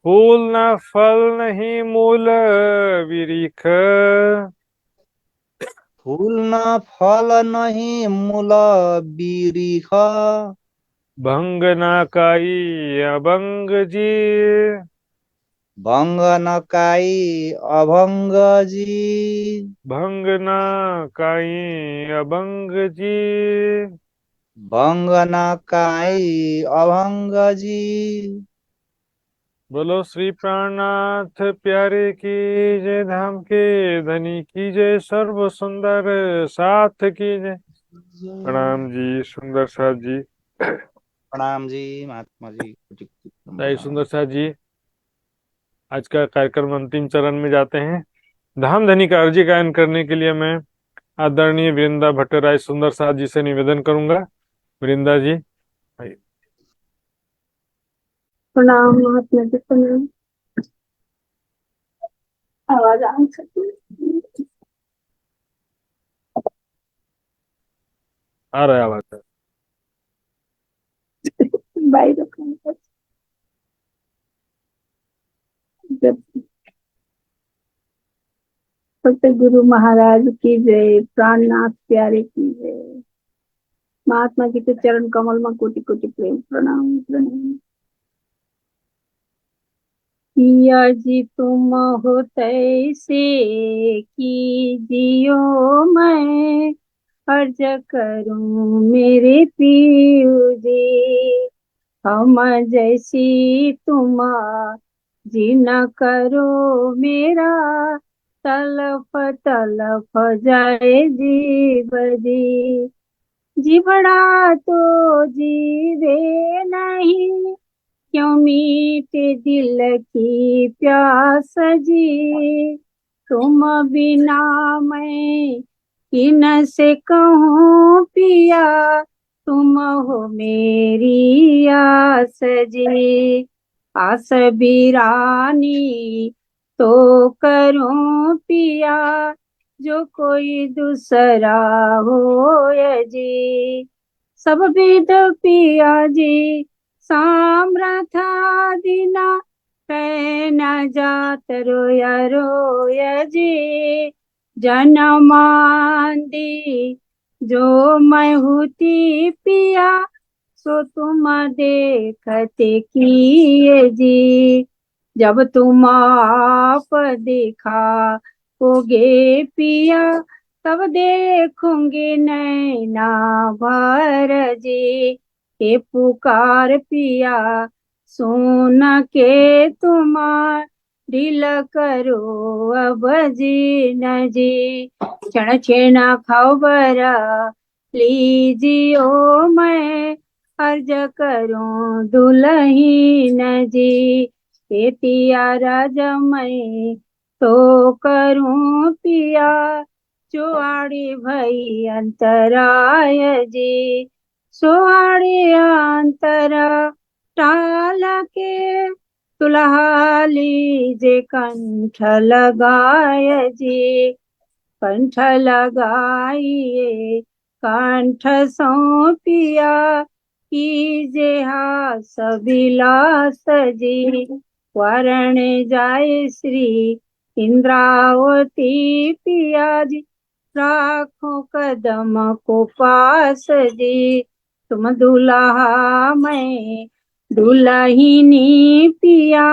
फूल न फल नहीं मूल विरिख, फूल न फल नहीं मूल बिरिख, भंग न काई अभंग जी, भंग नकाई अभंग जी, भंग न काई अभंग जी। भंग नकाई अभंग जी। बोलो श्री प्राणनाथ प्यारे की जय, धाम के धनी की जय, सर्व सुंदर साथ की जय। प्रणाम जी सुंदर साथ जी। प्रणाम जी महात्मा जी, कोटि कोटि जय प्रणाम। सुंदर साथ जी, आज का कार्यक्रम अंतिम चरण में जाते हैं। धाम धनी का अर्जी गायन करने के लिए मैं आदरणीय वृंदा भट्टराय सुंदर साथ जी से निवेदन करूंगा। वृंदा जी आइए। प्रणाम महात्मा जी, प्रणाम। आवाज आ सकती आ रहा है आवाज? बाई रखा जब सत्य गुरु महाराज की जय, प्राणनाथ प्यारे की जय। महात्मा जी के चरण कमल में कोटि कोटि प्रेम प्रणाम प्रणाम। पिया जी तुम हो तैसे की जियो, मैं अर्ज करूं मेरे पियु जी। हम जैसी तुम जी न करो मेरा, तलफ तलफ जाए जीव जी। जिबड़ा तो जीवे नहीं, क्यों मीटे दिल की प्यास जी। तुम बिना मैं किन से कहूँ पिया, तुम हो मेरी आस जी। आस बिरानी तो करूं पिया, जो कोई दूसरा हो जी। सब विध पिया जी सामर्था दीना, कह न जात रोया रोया जी। जनमांदी जो मैं होती पिया, सो तुम देखते किए जी। जब तुम आप देखा होगे पिया, तब देखूंगी नैना भर जी। ये पुकार पिया सुन के तुम्हार दिल करो अब जी न जी। क्षण छेना खबर लीजियो मैं अर्ज करूं दुल्हीन जी। पेटिया राजमय तो करूं पिया चुआड़ी भई अंतराय जी। सुआड़ी अंतरा टाल के दुल्हा लीजे कंठ लगाय जी। कंठ लगाइए कंठ सौंपिया कीजे हास विलास जी। वरण जाय श्री इंद्रावती पिया जी। राखो कदम को पास जी। तुम दुल्हा मैं दुल्हिनी पिया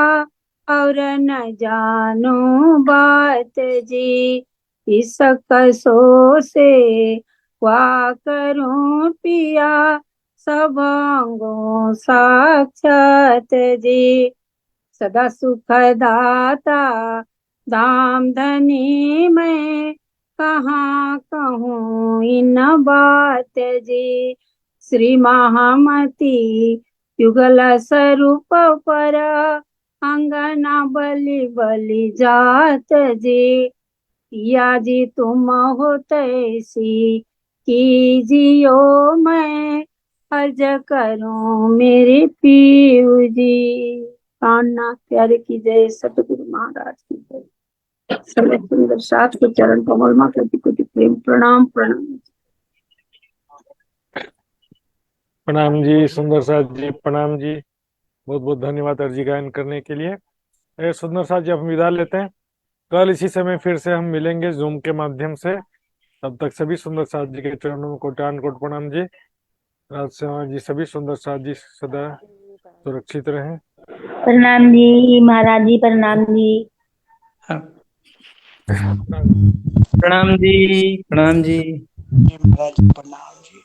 और न जानो बात जी। इस कसो से वा करूं पिया सब अंगों साक्षात जी। सदा सुख दाता दाम धनी मैं कहाँ कहूँ इन बात जी। श्री महामती युगल स्वरूप पर अंगना बलि बलि जात जी। पिया जी तुम हो तैसी कीजियो मैं अर्ज करूं मेरे पीऊ जी। प्राणनाथ प्यारे की जय। सतगुरु महाराज की जय। सर्व सुंदर साथ को चरण कमल में कोटि कोटि प्रेम प्रणाम प्रणाम। प्रणाम जी सुंदर साथ जी, प्रणाम जी, बहुत बहुत धन्यवाद अर्जी गायन करने के लिए। सुंदर साथ जी, अब हम विदा लेते हैं। कल इसी समय फिर से हम मिलेंगे जूम के माध्यम से। तब तक सभी सुंदर साथ जी के चरणों में कोटान कोट प्रणाम जी। राज सेवा जी, सभी सुंदर साथ जी सदा सुरक्षित रहें। प्रणाम जी महाराज जी, प्रणाम जी। प्रणाम जी, प्रणाम जी। महाराज प्रणाम जी।